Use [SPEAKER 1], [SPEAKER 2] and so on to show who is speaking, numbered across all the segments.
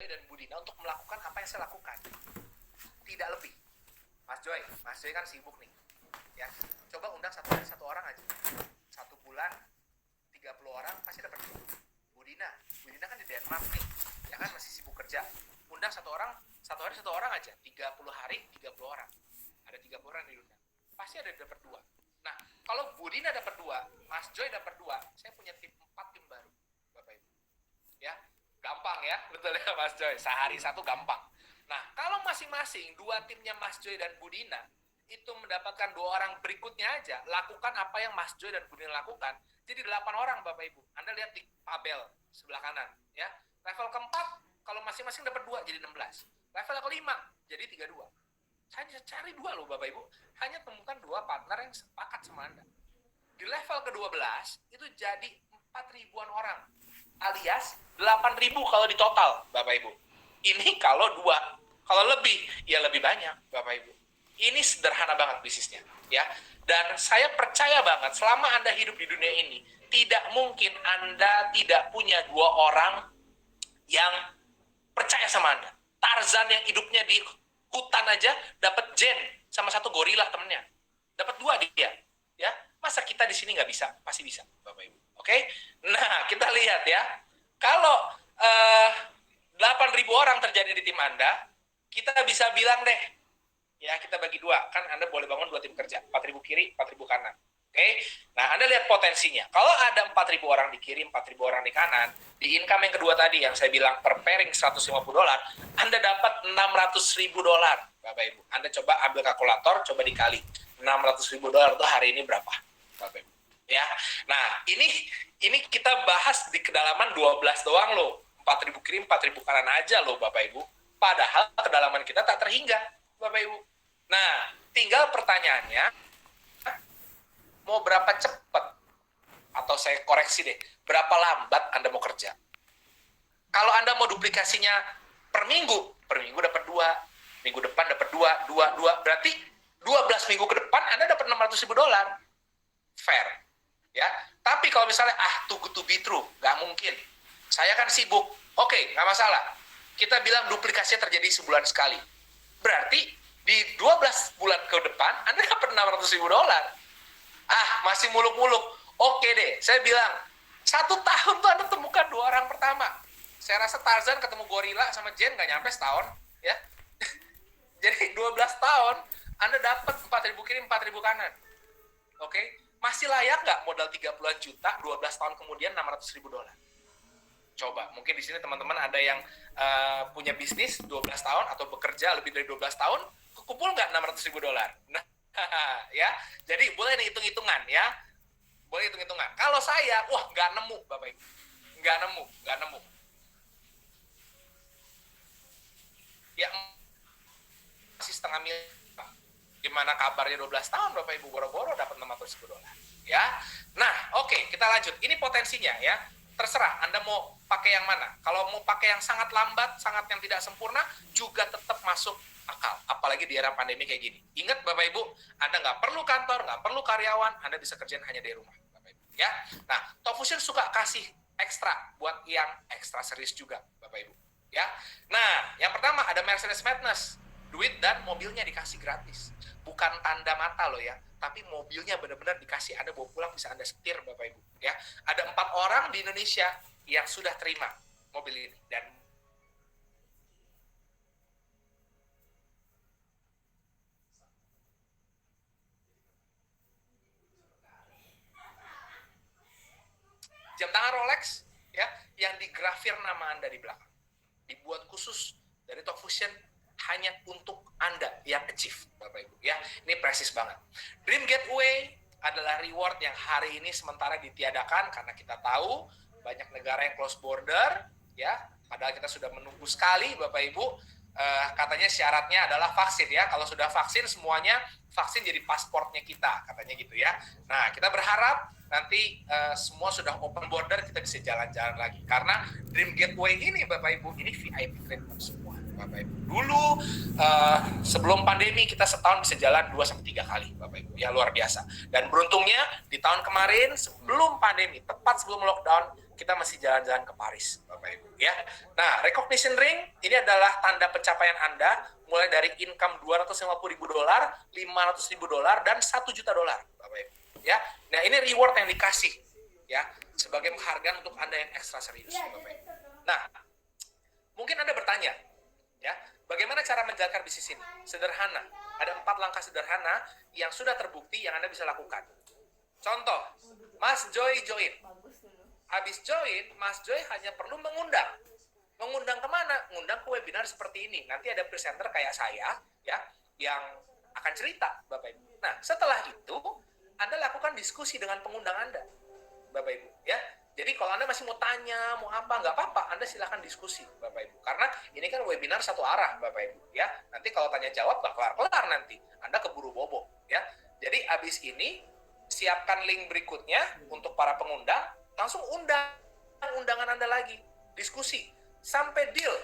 [SPEAKER 1] dan Budina untuk melakukan apa yang saya lakukan, tidak lebih. Mas Joy kan sibuk nih, ya. Coba undang satu orang aja, 1 bulan 30 orang pasti dapat. Budina kan di Denmark nih, ya kan, masih sibuk kerja. Undang satu hari satu orang aja, 30 hari 30 orang, ada 30 orang diundang, pasti ada dapat 2. Nah, kalau Budina dapat 2, Mas Joy dapat 2, saya punya 4 tim baru, Bapak Ibu. Ya, gampang ya, betul ya Mas Joy, sehari 1 gampang. Nah, kalau masing-masing 2 timnya Mas Joy dan Budina itu mendapatkan 2 orang berikutnya aja, lakukan apa yang Mas Joy dan Budina lakukan, jadi 8 orang Bapak Ibu. Anda lihat di tabel sebelah kanan, ya. Level keempat, kalau masing-masing dapat 2 jadi 16. Level kelima jadi 32. Saya cari 2 loh Bapak Ibu, hanya temukan 2 partner yang sepakat sama Anda. Di level ke-12 itu jadi 4.000-an orang, alias 8.000 kalau di total Bapak Ibu. Ini kalau 2, kalau lebih ya lebih banyak Bapak Ibu. Ini sederhana banget bisnisnya, ya. Dan saya percaya banget selama Anda hidup di dunia ini, tidak mungkin Anda tidak punya 2 orang yang percaya sama Anda. Tarzan yang hidupnya di hutan aja dapat Jen sama 1 gorila temennya, dapat 2 dia, ya. Masa kita di sini nggak bisa? Pasti bisa Bapak Ibu. Oke? Nah, kita lihat ya. Kalau 8.000 orang terjadi di tim Anda, kita bisa bilang deh, ya kita bagi 2, kan Anda boleh bangun 2 tim kerja, 4.000 kiri, 4.000 kanan. Oke? Nah, Anda lihat potensinya. Kalau ada 4.000 orang di kiri, 4.000 orang di kanan, di income yang kedua tadi yang saya bilang per pairing $150, Anda dapat $600.000, Bapak Ibu. Anda coba ambil kalkulator, coba dikali. $600.000 itu hari ini berapa, Bapak Ibu? Ya. Nah, ini kita bahas di kedalaman 12 doang loh. 4.000 kiri, 4.000 kanan aja loh Bapak Ibu. Padahal kedalaman kita tak terhingga, Bapak Ibu. Nah, tinggal pertanyaannya, mau berapa cepat? Atau saya koreksi deh, berapa lambat Anda mau kerja? Kalau Anda mau duplikasinya per minggu dapat 2, minggu depan dapat 2, berarti 12 minggu ke depan Anda dapat $600.000. Fair. Ya. Tapi kalau misalnya, too good to be true, nggak mungkin. Saya kan sibuk. Oke, nggak masalah. Kita bilang duplikasinya terjadi sebulan sekali. Berarti di 12 bulan ke depan, Anda dapat $600.000. Masih muluk-muluk. Oke deh, saya bilang, 1 tahun tuh Anda temukan 2 orang pertama. Saya rasa Tarzan ketemu gorila sama Jen nggak nyampe setahun. Ya. Jadi 12 tahun, Anda dapat 4.000 kiri, 4.000 kanan. Oke? Masih layak nggak modal 30-an juta, 12 tahun kemudian $600.000? Coba, mungkin di sini teman-teman ada yang punya bisnis 12 tahun atau bekerja lebih dari 12 tahun, kekumpul nggak $600.000? Nah, ya, jadi boleh nih hitung-hitungan ya, boleh hitung-hitungan. Kalau saya, nggak nemu Bapak Ibu, nggak nemu. Ya, masih setengah miliar. Gimana kabarnya 12 tahun Bapak Ibu boro-boro dapat $600.000? Ya, nah oke, kita lanjut. Ini potensinya ya. Terserah Anda mau pakai yang mana. Kalau mau pakai yang sangat lambat, sangat yang tidak sempurna, juga tetap masuk akal. Apalagi di era pandemi kayak gini. Ingat Bapak Ibu, Anda nggak perlu kantor, nggak perlu karyawan, Anda bisa kerjain hanya dari rumah, Bapak Ibu. Ya. Nah, Top Fusion suka kasih ekstra buat yang ekstra serius juga, Bapak Ibu. Ya. Nah, yang pertama ada Mercedes Madness. Duit dan mobilnya dikasih gratis. Bukan tanda mata loh ya, tapi mobilnya benar-benar dikasih, Anda bawa pulang bisa Anda setir Bapak Ibu. Ya, ada 4 orang di Indonesia yang sudah terima mobil ini dan jam tangan Rolex ya yang digrafir nama Anda di belakang. Dibuat khusus dari Top Fusion hanya untuk Anda yang achieve, Bapak Ibu. Ya, ini presis banget. Dream Gateway adalah reward yang hari ini sementara ditiadakan karena kita tahu banyak negara yang close border, ya. Padahal kita sudah menunggu sekali, Bapak Ibu. Katanya syaratnya adalah vaksin ya. Kalau sudah vaksin semuanya, vaksin jadi pasportnya kita, katanya gitu ya. Nah, kita berharap nanti semua sudah open border, kita bisa jalan-jalan lagi. Karena Dream Gateway ini, Bapak Ibu, ini VIP treatment semua. Bapak Ibu. Dulu sebelum pandemi kita setahun bisa jalan 2-3 kali, Bapak Ibu. Ya luar biasa. Dan beruntungnya di tahun kemarin sebelum pandemi, tepat sebelum lockdown, kita masih jalan-jalan ke Paris, Bapak Ibu. Ya, nah recognition ring ini adalah tanda pencapaian Anda mulai dari income $250.000, $500.000, dan $1 juta, Bapak Ibu. Ya, nah ini reward yang dikasih, ya, sebagai penghargaan untuk Anda yang ekstra serius, Bapak Ibu. Nah, mungkin Anda bertanya, ya, bagaimana cara menjalankan bisnis ini? Sederhana. Ada 4 langkah sederhana yang sudah terbukti yang Anda bisa lakukan. Contoh, Mas Joy join. Habis join, Mas Joy hanya perlu mengundang. Mengundang kemana? Mengundang ke webinar seperti ini. Nanti ada presenter kayak saya, ya, yang akan cerita, Bapak Ibu. Nah, setelah itu, Anda lakukan diskusi dengan pengundang Anda, Bapak Ibu. Ya, jadi kalau Anda masih mau tanya, mau apa, nggak apa-apa, Anda silakan diskusi, Bapak Ibu. Karena ini kan webinar satu arah, Bapak Ibu. Ya, nanti kalau tanya jawab, nggak kelar-kelar nanti. Anda keburu bobo, ya. Jadi, habis ini, siapkan link berikutnya untuk para pengundang, langsung undang undangan Anda lagi, diskusi, sampai deal,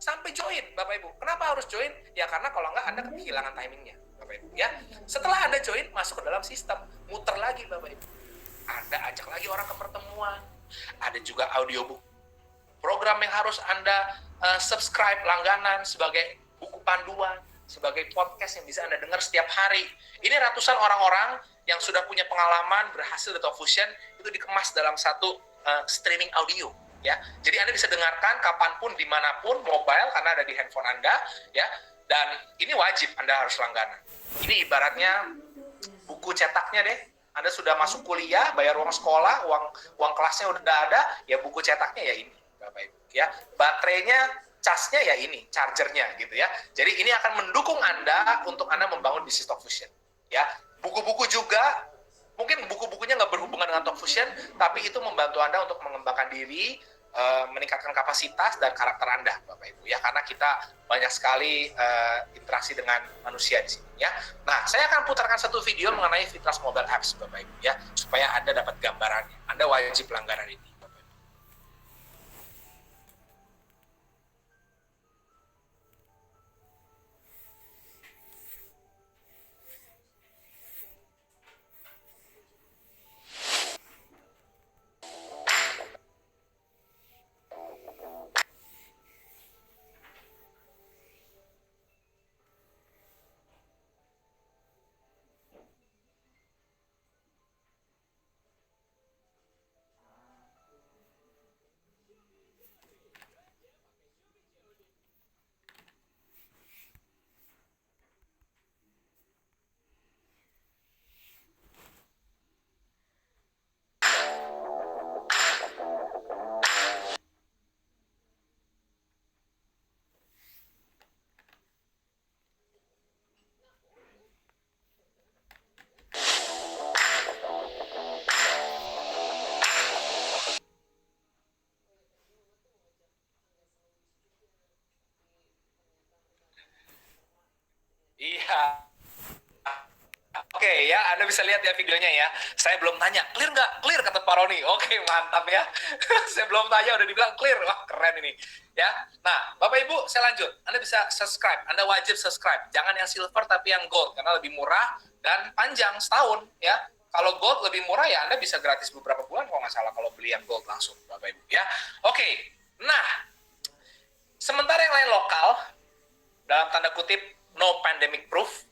[SPEAKER 1] sampai join, Bapak Ibu. Kenapa harus join? Ya karena kalau nggak Anda kehilangan timingnya, Bapak Ibu. Ya, setelah Anda join, masuk ke dalam sistem, muter lagi, Bapak Ibu. Anda ajak lagi orang ke pertemuan, ada juga audiobook, program yang harus Anda subscribe langganan sebagai buku panduan, sebagai podcast yang bisa Anda dengar setiap hari. Ini ratusan orang-orang yang sudah punya pengalaman berhasil di Talk Fusion itu dikemas dalam satu streaming audio, ya. Jadi Anda bisa dengarkan kapanpun, dimanapun, mobile karena ada di handphone Anda, ya. Dan ini wajib Anda harus langganan. Ini ibaratnya buku cetaknya deh. Anda sudah masuk kuliah, bayar uang sekolah, uang kelasnya udah ada, ya buku cetaknya ya ini, Bapak Ibu. Ya, baterainya, casnya ya ini, chargernya gitu ya. Jadi ini akan mendukung Anda untuk Anda membangun bisnis Talk Fusion. Ya, buku-buku juga, mungkin buku-bukunya nggak berhubungan dengan Talk Fusion, tapi itu membantu Anda untuk mengembangkan diri, meningkatkan kapasitas dan karakter Anda, Bapak Ibu. Ya, karena kita banyak sekali interaksi dengan manusia di sini. Ya, nah saya akan putarkan satu video mengenai Fitras Mobile Apps, Bapak Ibu. Ya, supaya Anda dapat gambarannya. Anda wajib langganan ini. Iya. Oke ya, Anda bisa lihat ya videonya ya. Saya belum tanya, clear nggak? Clear kata Pak Roni. Oke, mantap ya. Saya belum tanya, udah dibilang clear. Wah, keren ini. Ya, nah, Bapak Ibu, saya lanjut. Anda bisa subscribe. Anda wajib subscribe. Jangan yang silver, tapi yang gold. Karena lebih murah dan panjang, setahun. Ya, kalau gold lebih murah ya Anda bisa gratis beberapa bulan, kalau nggak salah kalau beli yang gold langsung, Bapak Ibu. Ya, oke. Nah, sementara yang lain lokal, dalam tanda kutip, no pandemic proof,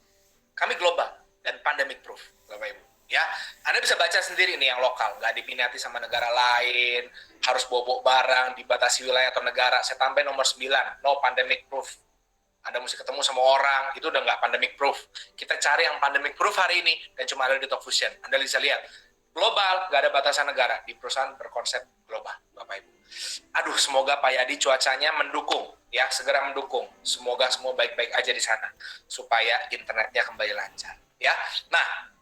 [SPEAKER 1] kami global dan pandemic proof, Bapak Ibu. Ya, Anda bisa baca sendiri nih yang lokal, nggak diminati sama negara lain, harus bawa barang, dibatasi wilayah atau negara. Saya tambahin nomor 9, no pandemic proof. Anda mesti ketemu sama orang, itu udah nggak pandemic proof. Kita cari yang pandemic proof hari ini, dan cuma ada di Talk Fusion. Anda bisa lihat, global, nggak ada batasan negara, di perusahaan berkonsep global, Bapak Ibu. Aduh, semoga Pak Yadi cuacanya mendukung, ya, segera mendukung. Semoga semua baik-baik aja di sana, supaya internetnya kembali lancar. Ya, nah,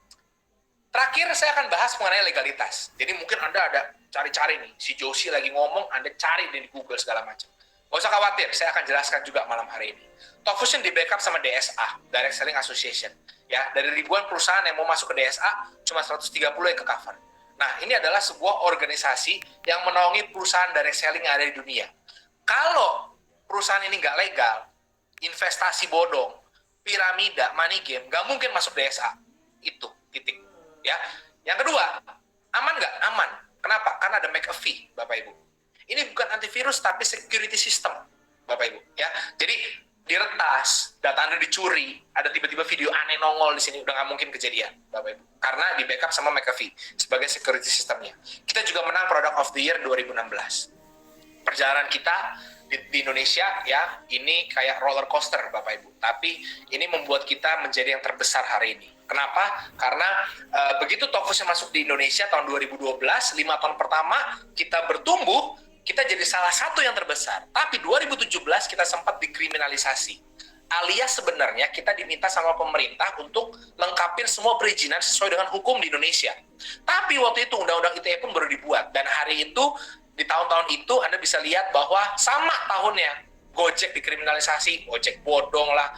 [SPEAKER 1] terakhir saya akan bahas mengenai legalitas. Jadi mungkin Anda ada cari-cari nih, si Josie lagi ngomong, Anda cari di Google segala macam. Gak usah khawatir, saya akan jelaskan juga malam hari ini. Talk Fusion di backup sama DSA, Direct Selling Association. Ya, dari ribuan perusahaan yang mau masuk ke DSA, cuma 130 yang ke cover. Nah, ini adalah sebuah organisasi yang menaungi perusahaan direct selling yang ada di dunia. Kalau perusahaan ini nggak legal, investasi bodong, piramida, money game, nggak mungkin masuk DSA. Itu, titik. Ya. Yang kedua, aman nggak? Aman. Kenapa? Karena ada McAfee, Bapak Ibu. Ini bukan antivirus tapi security system, Bapak Ibu. Ya, jadi diretas, data Anda dicuri, ada tiba-tiba video aneh nongol di sini, udah nggak mungkin kejadian, Bapak Ibu. Karena di backup sama McAfee sebagai security systemnya. Kita juga menang Product of the Year 2016. Perjalanan kita di Indonesia ya, ini kayak roller coaster Bapak Ibu. Tapi ini membuat kita menjadi yang terbesar hari ini. Kenapa? Karena begitu Talkfusion masuk di Indonesia tahun 2012, 5 tahun pertama kita bertumbuh, kita jadi salah satu yang terbesar. Tapi 2017 kita sempat dikriminalisasi. Alias sebenarnya kita diminta sama pemerintah untuk lengkapin semua perizinan sesuai dengan hukum di Indonesia. Tapi waktu itu Undang-Undang ITE pun baru dibuat. Dan hari itu, di tahun-tahun itu Anda bisa lihat bahwa sama tahunnya Gojek dikriminalisasi, Gojek bodong lah,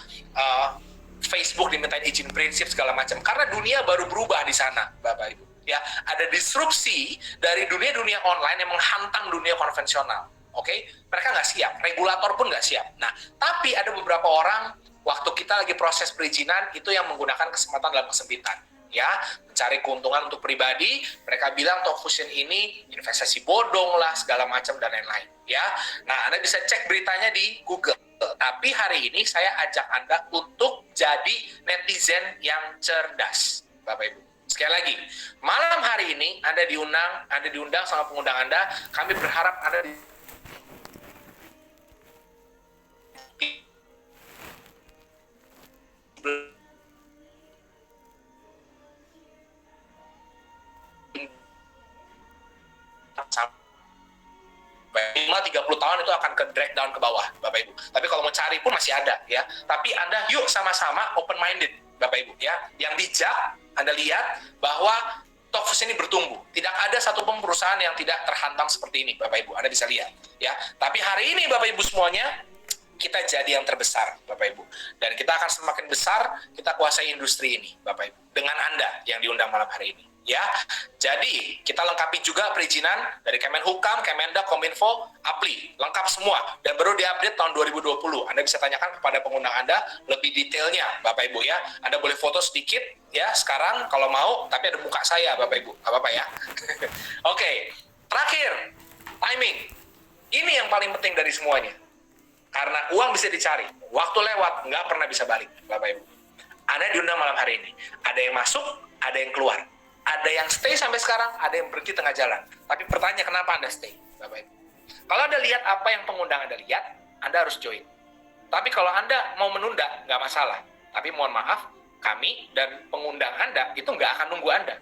[SPEAKER 1] Facebook dimintain izin prinsip segala macam. Karena dunia baru berubah di sana, Bapak Ibu. Ya, ada disrupsi dari dunia online yang menghantam dunia konvensional. Oke, mereka nggak siap, regulator pun nggak siap. Nah, tapi ada beberapa orang waktu kita lagi proses perizinan itu yang menggunakan kesempatan dalam kesempitan, ya, mencari keuntungan untuk pribadi. Mereka bilang Talkfusion ini investasi bodong lah, segala macam dan lain-lain, ya. Nah, Anda bisa cek beritanya di Google. Tapi hari ini saya ajak Anda untuk jadi netizen yang cerdas, Bapak Ibu. Sekali lagi, malam hari ini Anda diundang sama pengundang Anda. Kami berharap Anda minimal 30 tahun itu akan ke drag down ke bawah, Bapak Ibu. Tapi kalau mau cari pun masih ada, ya. Tapi Anda yuk sama-sama open minded, Bapak Ibu, ya. Yang bijak, Anda lihat bahwa Talkfusion ini bertumbuh. Tidak ada satupun perusahaan yang tidak terhantam seperti ini, Bapak Ibu. Anda bisa lihat, ya. Tapi hari ini, Bapak Ibu semuanya, kita jadi yang terbesar, Bapak Ibu. Dan kita akan semakin besar, kita kuasai industri ini, Bapak Ibu. Dengan Anda yang diundang malam hari ini. Ya, jadi kita lengkapi juga perizinan dari Kemenhukam, Kemendak, Kominfo, APLI, lengkap semua dan baru diupdate tahun 2020. Anda bisa tanyakan kepada pengundang Anda lebih detailnya, Bapak Ibu ya. Anda boleh foto sedikit ya sekarang kalau mau, tapi ada muka saya, Bapak Ibu, nggak apa-apa ya. Oke, terakhir timing. Ini yang paling penting dari semuanya. Karena uang bisa dicari, waktu lewat nggak pernah bisa balik, Bapak Ibu. Anda diundang malam hari ini. Ada yang masuk, ada yang keluar. Ada yang stay sampai sekarang, ada yang pergi tengah jalan. Tapi pertanyaan kenapa Anda stay, Bapak Ibu? Kalau Anda lihat apa yang pengundang Anda lihat, Anda harus join. Tapi kalau Anda mau menunda, nggak masalah. Tapi mohon maaf, kami dan pengundang Anda itu nggak akan nunggu Anda.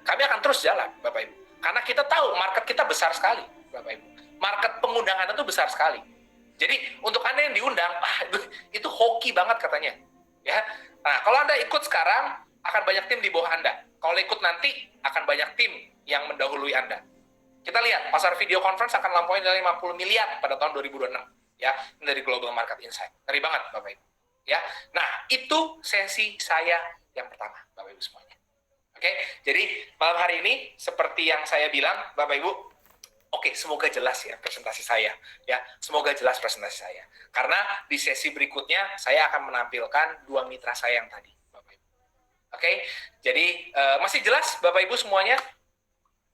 [SPEAKER 1] Kami akan terus jalan, Bapak Ibu. Karena kita tahu market kita besar sekali, Bapak Ibu. Market pengundang Anda itu besar sekali. Jadi untuk Anda yang diundang, itu hoki banget katanya. Ya. Nah, kalau Anda ikut sekarang, akan banyak tim di bawah Anda. Kalau ikut nanti, akan banyak tim yang mendahului Anda. Kita lihat, pasar video conference akan lampaui nilai 50 miliar pada tahun 2026. Ya, ini dari Global Market Insight. Ngeri banget, Bapak Ibu. Ya, nah, itu sesi saya yang pertama, Bapak Ibu semuanya. Oke, jadi malam hari ini, seperti yang saya bilang, Bapak Ibu, oke, semoga jelas ya presentasi saya. Ya, semoga jelas presentasi saya. Karena di sesi berikutnya, saya akan menampilkan dua mitra saya yang tadi. Oke, jadi masih jelas Bapak Ibu semuanya?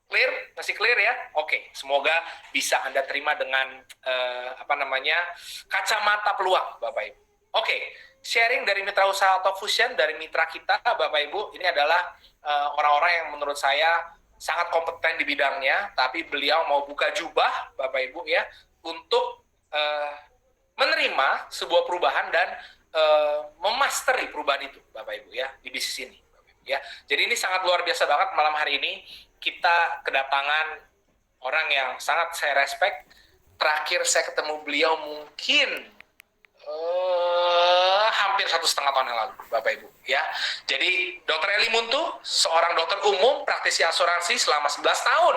[SPEAKER 1] Clear? Masih clear ya? Oke, semoga bisa Anda terima dengan kacamata peluang Bapak Ibu. Oke, sharing dari mitra usaha Talkfusion, dari mitra kita Bapak Ibu, ini adalah orang-orang yang menurut saya sangat kompeten di bidangnya, tapi beliau mau buka jubah Bapak Ibu ya, untuk menerima sebuah perubahan dan memasteri perubahan itu, Bapak Ibu ya, di bisnis ini, Bapak Ibu, ya. Jadi ini sangat luar biasa banget malam hari ini kita kedatangan orang yang sangat saya respect. Terakhir saya ketemu beliau mungkin hampir 1,5 tahun yang lalu, Bapak Ibu ya. Jadi Dr. Eli Muntu, seorang dokter umum, praktisi asuransi selama 11 tahun,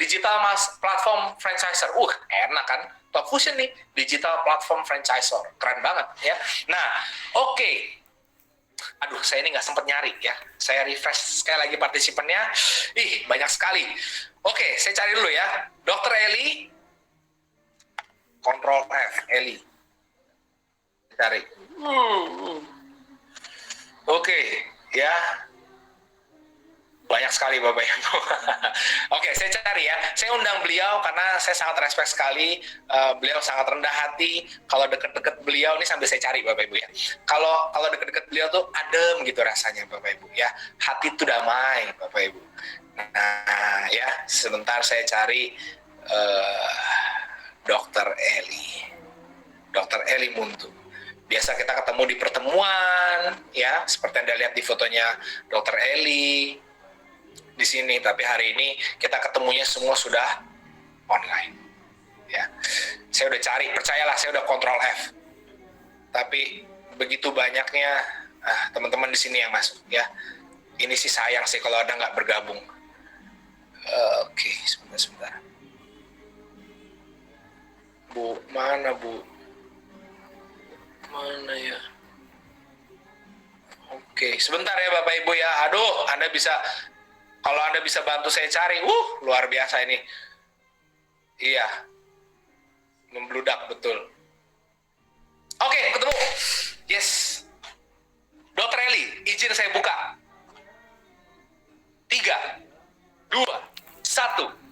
[SPEAKER 1] digital platform franchisor. Enak kan? Talkfusion nih, digital platform franchisor. Keren banget ya. Nah, oke. Aduh, saya ini nggak sempat nyari ya. Saya refresh sekali lagi partisipannya. Banyak sekali. Oke, saya cari dulu ya. Dr. Eli. Control F, Eli. Cari. Oke, ya. Banyak sekali Bapak Ibu. Oke, saya cari ya. Saya undang beliau karena saya sangat respect sekali. Beliau sangat rendah hati. Kalau deket-deket beliau, ini sambil saya cari Bapak Ibu ya. Kalau deket-deket beliau tuh adem gitu rasanya Bapak Ibu ya. Hati tuh damai Bapak Ibu. Nah ya, sebentar saya cari Dokter Eli. Dokter Eli Muntu. Biasa kita ketemu di pertemuan ya, seperti Anda lihat di fotonya Dokter Eli di sini, tapi hari ini kita ketemunya semua sudah online ya. Saya udah cari, percayalah saya udah kontrol F, tapi begitu banyaknya teman-teman di sini yang masuk ya. Ini sih sayang sih kalau ada nggak bergabung. Oke, sebentar Bu, mana Bu, mana ya? Oke, sebentar ya Bapak Ibu ya. Aduh, kalau Anda bisa bantu saya cari, luar biasa ini. Iya, membludak betul. Oke, ketemu. Yes. Dokter Eli, izin saya buka. 3, 2, 1.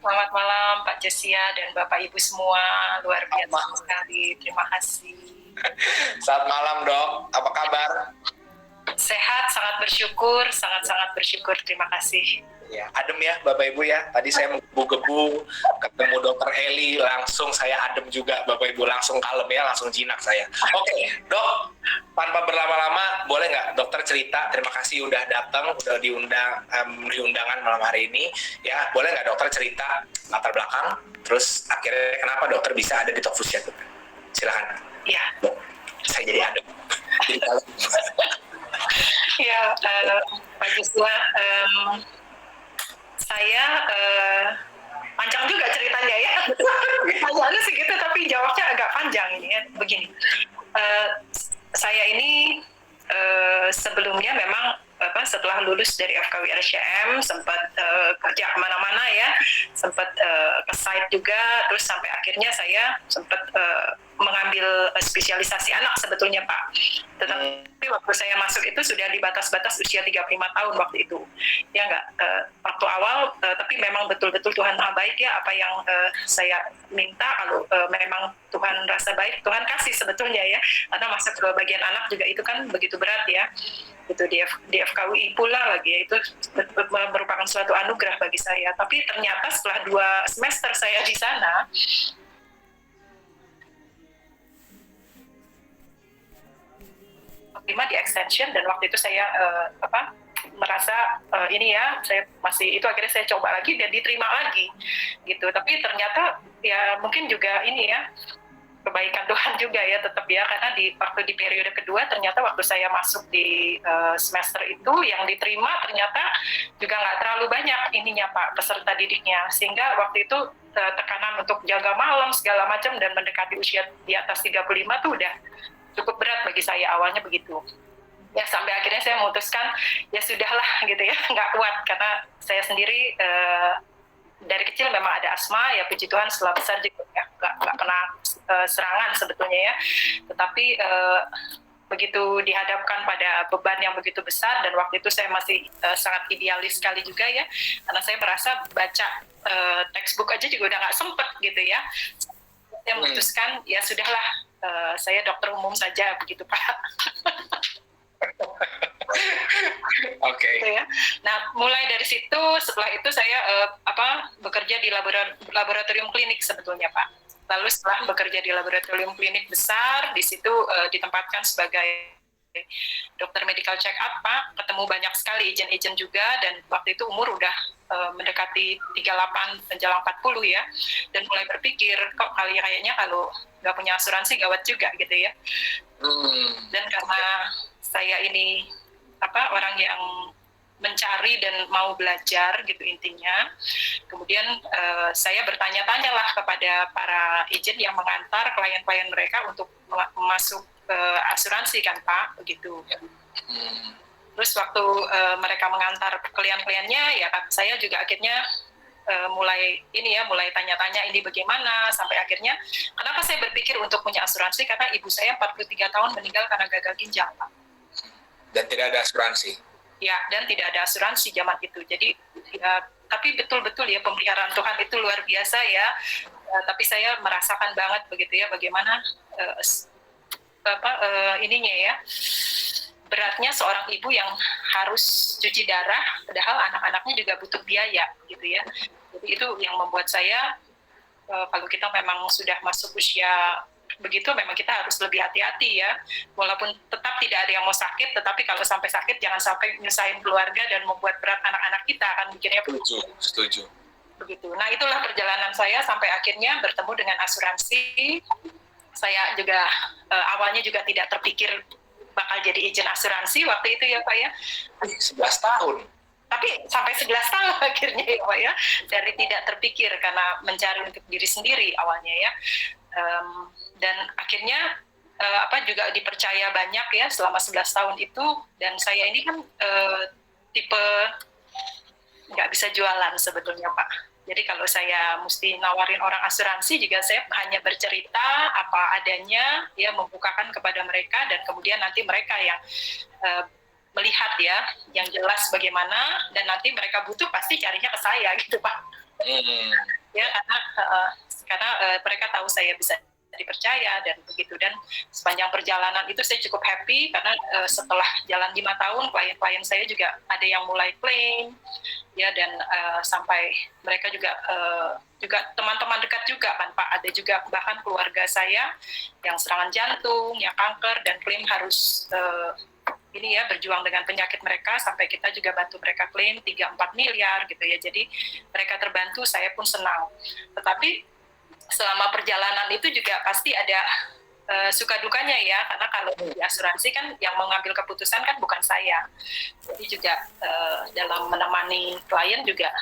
[SPEAKER 2] Selamat malam Pak Josia dan Bapak Ibu semua, luar biasa sekali, terima kasih.
[SPEAKER 1] Selamat malam Dok, apa kabar?
[SPEAKER 2] Sehat, sangat bersyukur, sangat-sangat bersyukur, terima kasih.
[SPEAKER 1] Ya, adem ya Bapak Ibu ya. Tadi saya menggebu-gebu ketemu Dokter Eli, langsung saya adem juga Bapak Ibu, langsung kalem ya, langsung jinak saya. Oke, Dok, tanpa berlama-lama boleh nggak dokter cerita? Terima kasih udah datang, udah diundang, di undangan malam hari ini ya. Boleh nggak dokter cerita latar belakang, terus akhirnya kenapa dokter bisa ada di Talk Fusion? Silakan.
[SPEAKER 2] Ya.
[SPEAKER 1] Dok, saya jadi adem. Jadi kalem.
[SPEAKER 2] Ya, Pak Josia, saya panjang juga ceritanya ya. Panjangnya segitu tapi jawabnya agak panjang ini ya. Begini, saya ini sebelumnya memang setelah lulus dari FKW RCM sempat kerja kemana-mana ya, sempat ke site juga, terus sampai akhirnya saya sempat mengambil spesialisasi anak sebetulnya Pak. Tetapi waktu saya masuk itu sudah di batas-batas usia 35 tahun waktu itu. Ya enggak, waktu awal, tapi memang betul-betul Tuhan Maha Baik ya, apa yang saya minta kalau memang Tuhan rasa baik, Tuhan kasih sebetulnya ya. Karena masuk ke bagian anak juga itu kan begitu berat ya. Itu di FKUI pula lagi ya, itu merupakan suatu anugerah bagi saya. Tapi ternyata setelah 2 semester saya di sana, di extension, dan waktu itu saya merasa ini ya, saya masih itu, akhirnya saya coba lagi dan diterima lagi gitu. Tapi ternyata ya mungkin juga ini ya kebaikan Tuhan juga ya, tetap ya, karena waktu di periode kedua ternyata waktu saya masuk di semester itu yang diterima ternyata juga nggak terlalu banyak ininya Pak, peserta didiknya, sehingga waktu itu tekanan untuk jaga malam segala macam dan mendekati usia di atas 35 tuh udah cukup berat bagi saya awalnya begitu. Ya sampai akhirnya saya memutuskan ya sudahlah gitu ya, nggak kuat, karena saya sendiri dari kecil memang ada asma ya, puji Tuhan setelah besar juga ya nggak kena serangan sebetulnya ya, tetapi begitu dihadapkan pada beban yang begitu besar, dan waktu itu saya masih sangat idealis sekali juga ya, karena saya merasa baca textbook aja juga udah nggak sempet gitu ya. Saya memutuskan ya sudahlah, saya dokter umum saja begitu Pak.
[SPEAKER 1] Oke.
[SPEAKER 2] Gitu ya. Nah, mulai dari situ, setelah itu saya bekerja di laboratorium klinik sebetulnya Pak. Lalu setelah bekerja di laboratorium klinik besar, di situ ditempatkan sebagai dokter medical check up Pak, ketemu banyak sekali agent-agent juga, dan waktu itu umur udah mendekati 38 menjelang 40 ya, dan mulai berpikir kok kayaknya kalau nggak punya asuransi gawat juga gitu ya. Dan karena saya ini orang yang mencari dan mau belajar gitu intinya, kemudian saya bertanya-tanya lah kepada para agent yang mengantar klien-klien mereka untuk masuk asuransi kan Pak, begitu. Terus waktu mereka mengantar klien-kliennya ya, saya juga akhirnya mulai tanya-tanya ini bagaimana, sampai akhirnya kenapa saya berpikir untuk punya asuransi, karena ibu saya 43 tahun meninggal karena gagal ginjal Pak.
[SPEAKER 1] Dan tidak ada asuransi?
[SPEAKER 2] Ya, dan tidak ada asuransi zaman itu. Jadi ya, tapi betul-betul ya pemeliharaan Tuhan itu luar biasa ya. Tapi saya merasakan banget begitu ya bagaimana ininya ya, beratnya seorang ibu yang harus cuci darah padahal anak-anaknya juga butuh biaya gitu ya. Jadi itu yang membuat saya kalau kita memang sudah masuk usia begitu memang kita harus lebih hati-hati ya, walaupun tetap tidak ada yang mau sakit, tetapi kalau sampai sakit jangan sampai nyusahin keluarga dan membuat berat anak-anak kita, kan mikirnya
[SPEAKER 3] Setuju.
[SPEAKER 2] begitu. Nah itulah perjalanan saya sampai akhirnya bertemu dengan asuransi. Saya juga awalnya juga tidak terpikir bakal jadi agent asuransi waktu itu ya Pak ya.
[SPEAKER 1] 11 tahun.
[SPEAKER 2] Tapi sampai 11 tahun akhirnya ya Pak ya, dari tidak terpikir karena mencari untuk diri sendiri awalnya ya. Dan akhirnya juga dipercaya banyak ya selama 11 tahun itu, dan saya ini kan tipe nggak bisa jualan sebetulnya Pak. Jadi kalau saya mesti nawarin orang asuransi juga saya hanya bercerita apa adanya ya, membukakan kepada mereka, dan kemudian nanti mereka yang melihat ya yang jelas bagaimana, dan nanti mereka butuh pasti carinya ke saya gitu Pak. Ya karena mereka tahu saya bisa dipercaya dan begitu. Dan sepanjang perjalanan itu saya cukup happy karena setelah jalan 5 tahun klien-klien saya juga ada yang mulai claim ya, dan sampai mereka juga teman-teman dekat juga kan Pak, ada juga bahkan keluarga saya yang serangan jantung, yang kanker, dan klaim harus ini ya berjuang dengan penyakit mereka sampai kita juga bantu mereka klaim 3-4 miliar gitu ya. Jadi mereka terbantu, saya pun senang. Tetapi selama perjalanan itu juga pasti ada suka dukanya ya, karena kalau di asuransi kan yang mengambil keputusan kan bukan saya. Jadi juga dalam menemani klien juga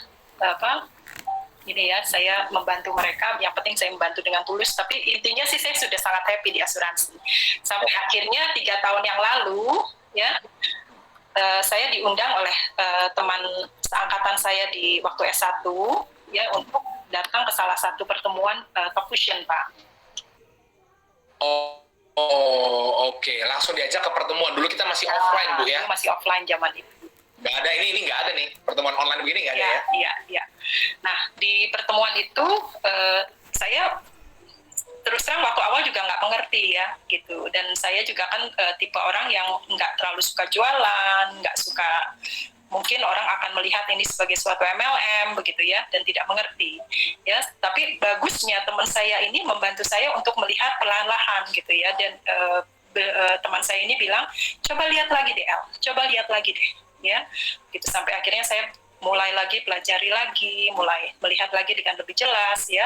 [SPEAKER 2] ini ya, saya membantu mereka, yang penting saya membantu dengan tulus, tapi intinya sih saya sudah sangat happy di asuransi. Sampai akhirnya 3 tahun yang lalu ya, saya diundang oleh teman seangkatan saya di waktu S1 ya untuk datang ke salah satu pertemuan Talk Fusion Pak.
[SPEAKER 1] Oke. Langsung diajak ke pertemuan. Dulu kita masih offline Bu ya?
[SPEAKER 2] Masih offline zaman itu.
[SPEAKER 1] Nggak ada, ini nggak ada nih, pertemuan online begini nggak ada ya?
[SPEAKER 2] Iya. Nah di pertemuan itu saya terus terang waktu awal juga nggak mengerti ya gitu, dan saya juga kan tipe orang yang nggak terlalu suka jualan, nggak suka, mungkin orang akan melihat ini sebagai suatu MLM begitu ya, dan tidak mengerti ya. Tapi bagusnya teman saya ini membantu saya untuk melihat perlahan-lahan gitu ya, dan teman saya ini bilang coba lihat lagi deh El, coba lihat lagi deh ya gitu, sampai akhirnya saya mulai lagi pelajari lagi, mulai melihat lagi dengan lebih jelas ya,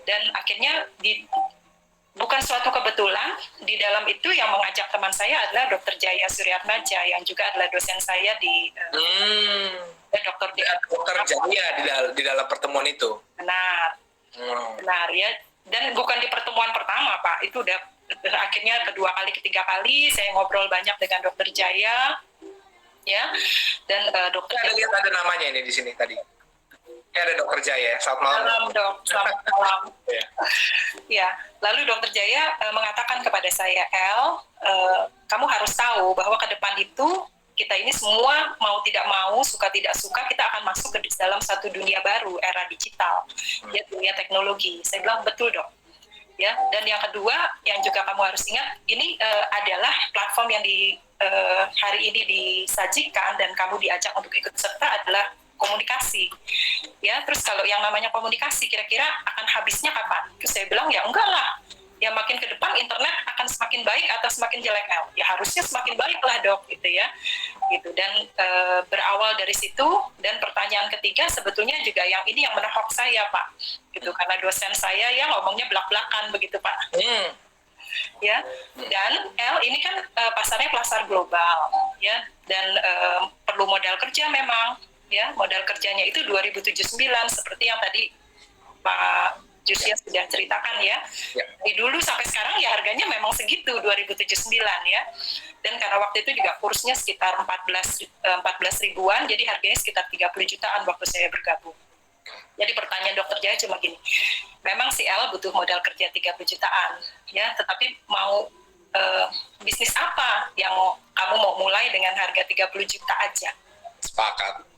[SPEAKER 2] dan akhirnya bukan suatu kebetulan di dalam itu yang mengajak teman saya adalah Dr. Jaya Suryatmaja yang juga adalah dosen saya di
[SPEAKER 1] Dr. Jaya di dalam pertemuan itu.
[SPEAKER 2] Benar ya, dan bukan di pertemuan pertama Pak, itu udah akhirnya kedua kali, ketiga kali saya ngobrol banyak dengan Dr. Jaya ya, dan dokter
[SPEAKER 1] ada lihat ada namanya ini di sini tadi. Ya, ada Dr. Jaya. Selamat malam.
[SPEAKER 2] Salam Dok, selamat malam. Ya, lalu Dr. Jaya mengatakan kepada saya, El, kamu harus tahu bahwa ke depan itu kita ini semua mau tidak mau, suka tidak suka, kita akan masuk ke dalam satu dunia baru, era digital, ya dunia teknologi. Saya bilang betul Dok. Ya, dan yang kedua yang juga kamu harus ingat, ini adalah platform yang hari ini disajikan dan kamu diajak untuk ikut serta adalah komunikasi. Ya, terus kalau yang namanya komunikasi kira-kira akan habisnya kapan? Terus saya bilang ya enggak lah. Ya makin ke depan internet akan semakin baik atau semakin jelek El? Ya harusnya semakin baik lah Dok gitu ya. Gitu, dan berawal dari situ, dan pertanyaan ketiga sebetulnya juga yang ini yang menohok saya Pak. Gitu, karena dosen saya ya ngomongnya belak-belakan begitu Pak. Ya, dan El ini kan pasarnya pasar global ya, dan perlu modal kerja memang ya, modal kerjanya itu 2079 seperti yang tadi Pak Jusia sudah ceritakan ya. Dari dulu sampai sekarang ya harganya memang segitu 2079 ya, dan karena waktu itu juga kursnya sekitar 14 ribuan, jadi harganya sekitar 30 jutaan waktu saya bergabung. Jadi pertanyaan Dokter Jaya cuma gini, memang si El butuh modal kerja 30 jutaan, ya, tetapi mau bisnis apa yang kamu mau mulai dengan harga 30 juta aja,
[SPEAKER 3] Sepakat.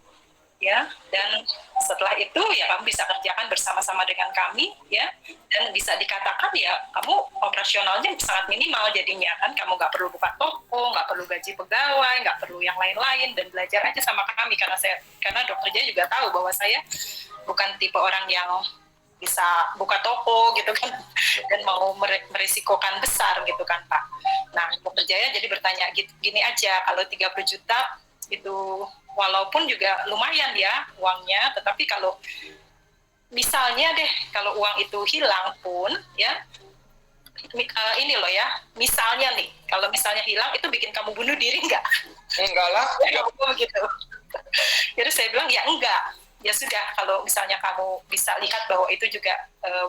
[SPEAKER 2] Ya, dan setelah itu ya kamu bisa kerjakan bersama-sama dengan kami ya, dan bisa dikatakan ya kamu operasionalnya sangat minimal jadinya kan, kamu nggak perlu buka toko, nggak perlu gaji pegawai, nggak perlu yang lain-lain, dan belajar aja sama kami karena dokternya juga tahu bahwa saya bukan tipe orang yang bisa buka toko gitu kan dan mau meresikokan besar gitu kan Pak. Nah dokter Jaya jadi bertanya gini aja, kalau 30 juta itu walaupun juga lumayan ya uangnya, tetapi kalau misalnya deh kalau uang itu hilang pun ya, ini loh ya, misalnya nih kalau misalnya hilang itu bikin kamu bunuh diri nggak?
[SPEAKER 3] Enggak lah.
[SPEAKER 2] Ya, begitu. Jadi saya bilang ya enggak, ya sudah, kalau misalnya kamu bisa lihat bahwa itu juga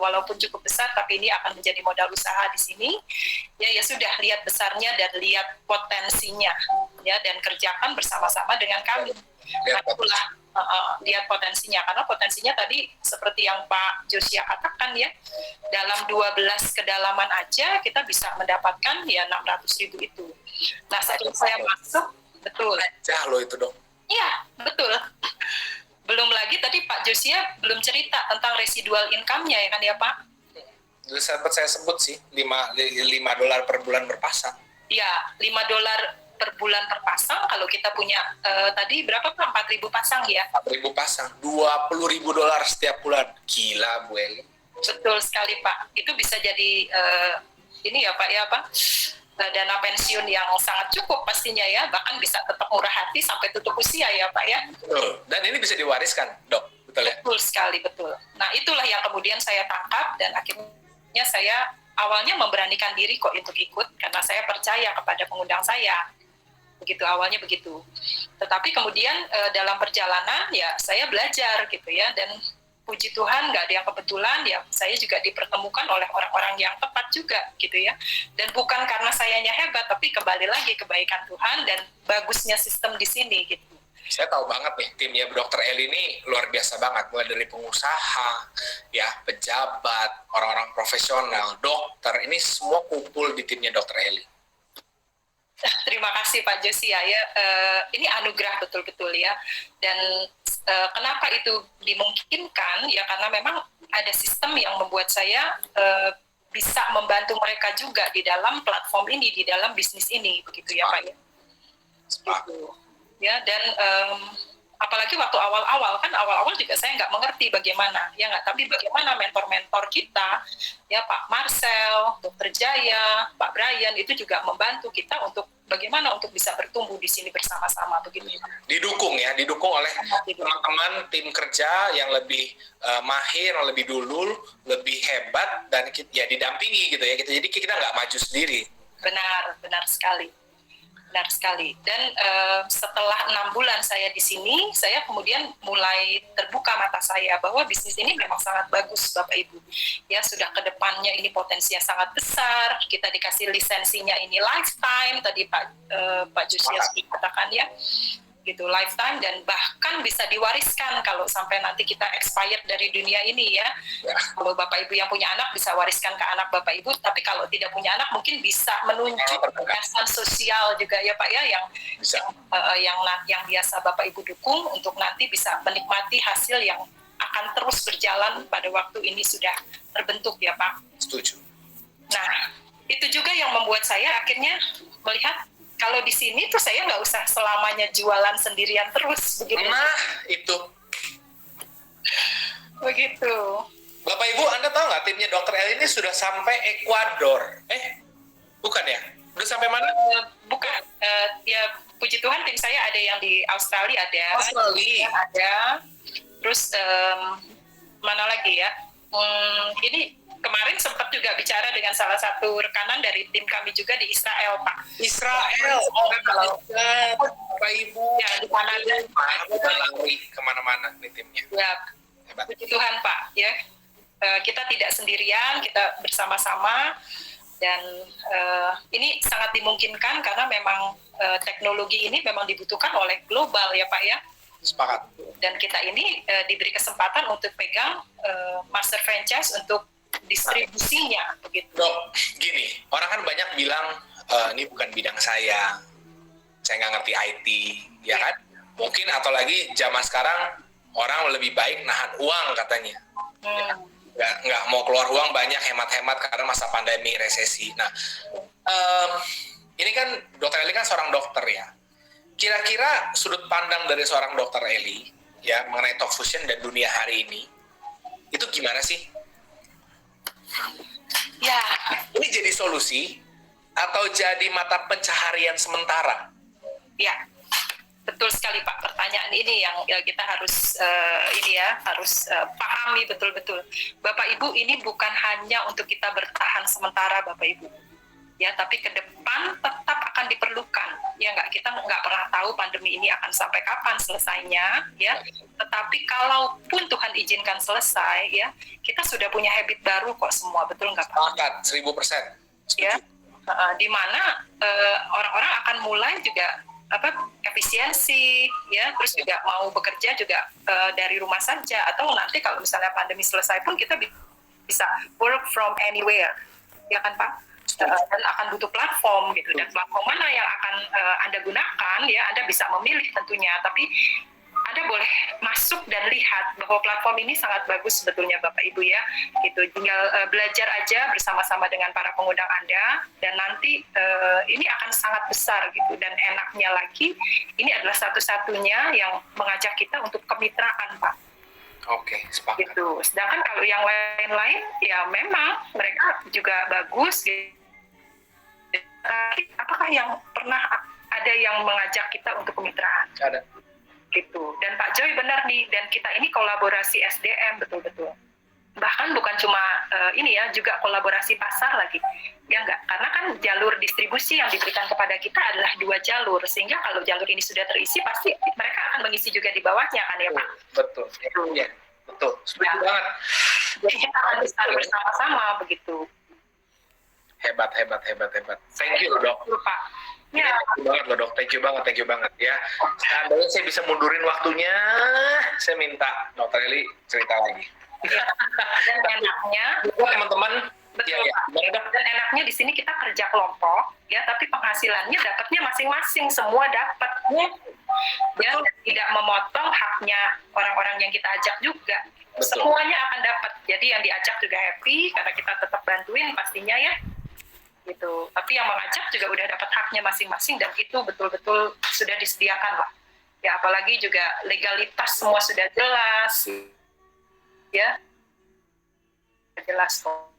[SPEAKER 2] walaupun cukup besar tapi ini akan menjadi modal usaha di sini, ya sudah, lihat besarnya dan lihat potensinya ya, dan kerjakan bersama-sama dengan kami. Nah, itulah lihat potensinya, karena potensinya tadi seperti yang Pak Josia katakan ya, dalam 12 kedalaman aja kita bisa mendapatkan ya 600.000 itu. Nah setelah saya masuk, betul.
[SPEAKER 3] Jah lo itu dong.
[SPEAKER 2] Iya, betul. Belum lagi tadi Pak Josia belum cerita tentang residual income-nya ya kan ya Pak?
[SPEAKER 3] Dulu sempat saya sebut sih, $5 per bulan berpasang.
[SPEAKER 2] Iya, $5 per bulan per pasang. Kalau kita punya tadi berapa Pak? 4.000 pasang ya?
[SPEAKER 3] 4.000 pasang, $20.000 setiap bulan. Gila Bu Eli.
[SPEAKER 2] Betul sekali Pak. Itu bisa jadi ini ya Pak ya Pak? Dana pensiun yang sangat cukup pastinya ya, bahkan bisa tetap murah hati sampai tutup usia ya Pak ya.
[SPEAKER 3] Betul. Dan ini bisa diwariskan, Dok. Betul ya?
[SPEAKER 2] Betul sekali, betul. Nah itulah yang kemudian saya tangkap, dan akhirnya saya awalnya memberanikan diri kok untuk ikut karena saya percaya kepada pengundang saya. Begitu, awalnya begitu. Tetapi kemudian dalam perjalanan ya saya belajar gitu ya, dan puji Tuhan nggak ada yang kebetulan ya, saya juga dipertemukan oleh orang-orang yang tepat juga gitu ya. Dan bukan karena sayanya hebat, tapi kembali lagi kebaikan Tuhan dan bagusnya sistem di sini gitu.
[SPEAKER 3] Saya tahu banget nih, timnya Dr. Eli ini luar biasa banget. Mulai dari pengusaha, ya, pejabat, orang-orang profesional, dokter, ini semua kumpul di timnya Dr. Eli.
[SPEAKER 2] Terima kasih Pak Josia ya, ini anugerah betul-betul ya. Dan kenapa itu dimungkinkan ya, karena memang ada sistem yang membuat saya bisa membantu mereka juga di dalam platform ini, di dalam bisnis ini, begitu ya Pak ya. Gitu. Ya, dan apalagi waktu awal-awal juga saya nggak mengerti bagaimana ya nggak, tapi bagaimana mentor-mentor kita ya, Pak Marcel, Dr. Jaya, Pak Brian itu juga membantu kita untuk bagaimana untuk bisa bertumbuh di sini bersama-sama begitu.
[SPEAKER 3] Didukung oleh teman-teman tim kerja yang lebih mahir, lebih dulu, lebih hebat, dan ya didampingi gitu ya. Jadi kita nggak maju sendiri.
[SPEAKER 2] Benar sekali. Benar sekali. Dan setelah 6 bulan saya di sini, saya kemudian mulai terbuka mata saya bahwa bisnis ini memang sangat bagus Bapak Ibu. Ya, sudah ke depannya ini potensinya sangat besar. Kita dikasih lisensinya ini lifetime, tadi Pak Jusias katakan ya. Gitu, lifetime, dan bahkan bisa diwariskan kalau sampai nanti kita expired dari dunia ini ya. Kalau Bapak Ibu yang punya anak bisa wariskan ke anak Bapak Ibu, tapi kalau tidak punya anak mungkin bisa menunjuk kesan sosial juga ya Pak ya, yang biasa Bapak Ibu dukung untuk nanti bisa menikmati hasil yang akan terus berjalan pada waktu ini sudah terbentuk ya Pak.
[SPEAKER 3] Setuju.
[SPEAKER 2] Nah, itu juga yang membuat saya akhirnya melihat kalau di sini tuh saya nggak usah selamanya jualan sendirian terus begitu.
[SPEAKER 3] Nah, itu.
[SPEAKER 2] Begitu.
[SPEAKER 3] Bapak Ibu, Anda tahu nggak timnya Dr. Eli ini sudah sampai Ekuador? Bukan ya? Udah sampai mana?
[SPEAKER 2] Bukan. Ya puji Tuhan tim saya ada yang di Australia ada. Ada. Terus mana lagi ya? Ini kemarin sempat juga bicara dengan salah satu rekanan dari tim kami juga di Israel, Pak.
[SPEAKER 3] Israel, Bapak Ibu.
[SPEAKER 2] Ya, di Kanada.
[SPEAKER 3] Udah lari kemana-mana nih timnya.
[SPEAKER 2] Ya, puji Tuhan, Pak. Ya, kita tidak sendirian, kita bersama-sama, dan ini sangat dimungkinkan karena memang teknologi ini memang dibutuhkan oleh global ya, Pak ya.
[SPEAKER 3] Sepakat.
[SPEAKER 2] Dan kita ini diberi kesempatan untuk pegang master franchise untuk distribusinya begitu.
[SPEAKER 3] Dok, gini, orang kan banyak bilang ini bukan bidang saya nggak ngerti IT, ya kan? Mungkin atau lagi zaman sekarang orang lebih baik nahan uang katanya. Ya, nggak mau keluar uang banyak, hemat-hemat karena masa pandemi resesi. Nah, ini kan Dokter Eli kan seorang dokter ya. Kira-kira sudut pandang dari seorang Dokter Eli ya mengenai talk fusion dan dunia hari ini itu gimana sih?
[SPEAKER 2] Ya,
[SPEAKER 3] Ini jadi solusi atau jadi mata pencaharian sementara?
[SPEAKER 2] ya, betul sekali Pak. Pertanyaan ini yang kita harus pahami betul-betul. Bapak Ibu, ini bukan hanya untuk kita bertahan sementara Bapak Ibu. Ya, tapi ke depan tetap akan diperlukan. Ya, kita nggak pernah tahu pandemi ini akan sampai kapan selesainya. Ya, tetapi kalaupun Tuhan izinkan selesai, ya, kita sudah punya habit baru kok semua, betul nggak Pak?
[SPEAKER 3] Sepakat, 1000%.
[SPEAKER 2] Ya, di mana orang-orang akan mulai juga efisiensi, ya, terus juga mau bekerja juga dari rumah saja, atau nanti kalau misalnya pandemi selesai pun kita bisa work from anywhere, ya kan Pak? Dan akan butuh platform gitu, dan platform mana yang akan Anda gunakan, ya Anda bisa memilih tentunya, tapi Anda boleh masuk dan lihat bahwa platform ini sangat bagus sebetulnya Bapak Ibu ya, gitu. Tinggal belajar aja bersama-sama dengan para pengundang Anda, dan nanti ini akan sangat besar gitu. Dan enaknya lagi, ini adalah satu-satunya yang mengajak kita untuk kemitraan Pak.
[SPEAKER 3] Oke, sepakat.
[SPEAKER 2] Gitu. Sedangkan kalau yang lain-lain, ya memang mereka juga bagus. Gitu. Apakah yang pernah ada yang mengajak kita untuk kemitraan?
[SPEAKER 3] Ada.
[SPEAKER 2] Gitu. Dan Pak Joy benar nih, dan kita ini kolaborasi SDM betul-betul. Bahkan bukan cuma juga kolaborasi pasar lagi. Ya enggak, karena kan jalur distribusi yang diberikan kepada kita adalah 2 jalur, sehingga kalau jalur ini sudah terisi, pasti mereka akan mengisi juga di bawahnya kan ya Pak?
[SPEAKER 3] Betul. Ya, betul. Setuju banget.
[SPEAKER 2] Jadi kita akan bisa bersama-sama begitu.
[SPEAKER 3] Hebat. Thank you, Dok.
[SPEAKER 2] Pak.
[SPEAKER 3] Ya. Thank you banget loh, Dok. Thank you banget ya. Seandainya saya bisa mundurin waktunya, saya minta Dokter Eli cerita lagi.
[SPEAKER 2] Ya. Dan enaknya,
[SPEAKER 3] teman-teman,
[SPEAKER 2] betul
[SPEAKER 3] ya,
[SPEAKER 2] Pak. Dan enaknya di sini kita kerja kelompok, ya, tapi penghasilannya dapatnya masing-masing, semua dapat. Ya, dan tidak memotong haknya orang-orang yang kita ajak juga.
[SPEAKER 3] Betul.
[SPEAKER 2] Semuanya akan dapat. Jadi yang diajak juga happy karena kita tetap bantuin pastinya ya. Gitu. Tapi yang mengajak juga udah dapat haknya masing-masing, dan itu betul-betul sudah disediakan lah. Ya, apalagi juga legalitas semua sudah jelas. Ya. Jelas kok.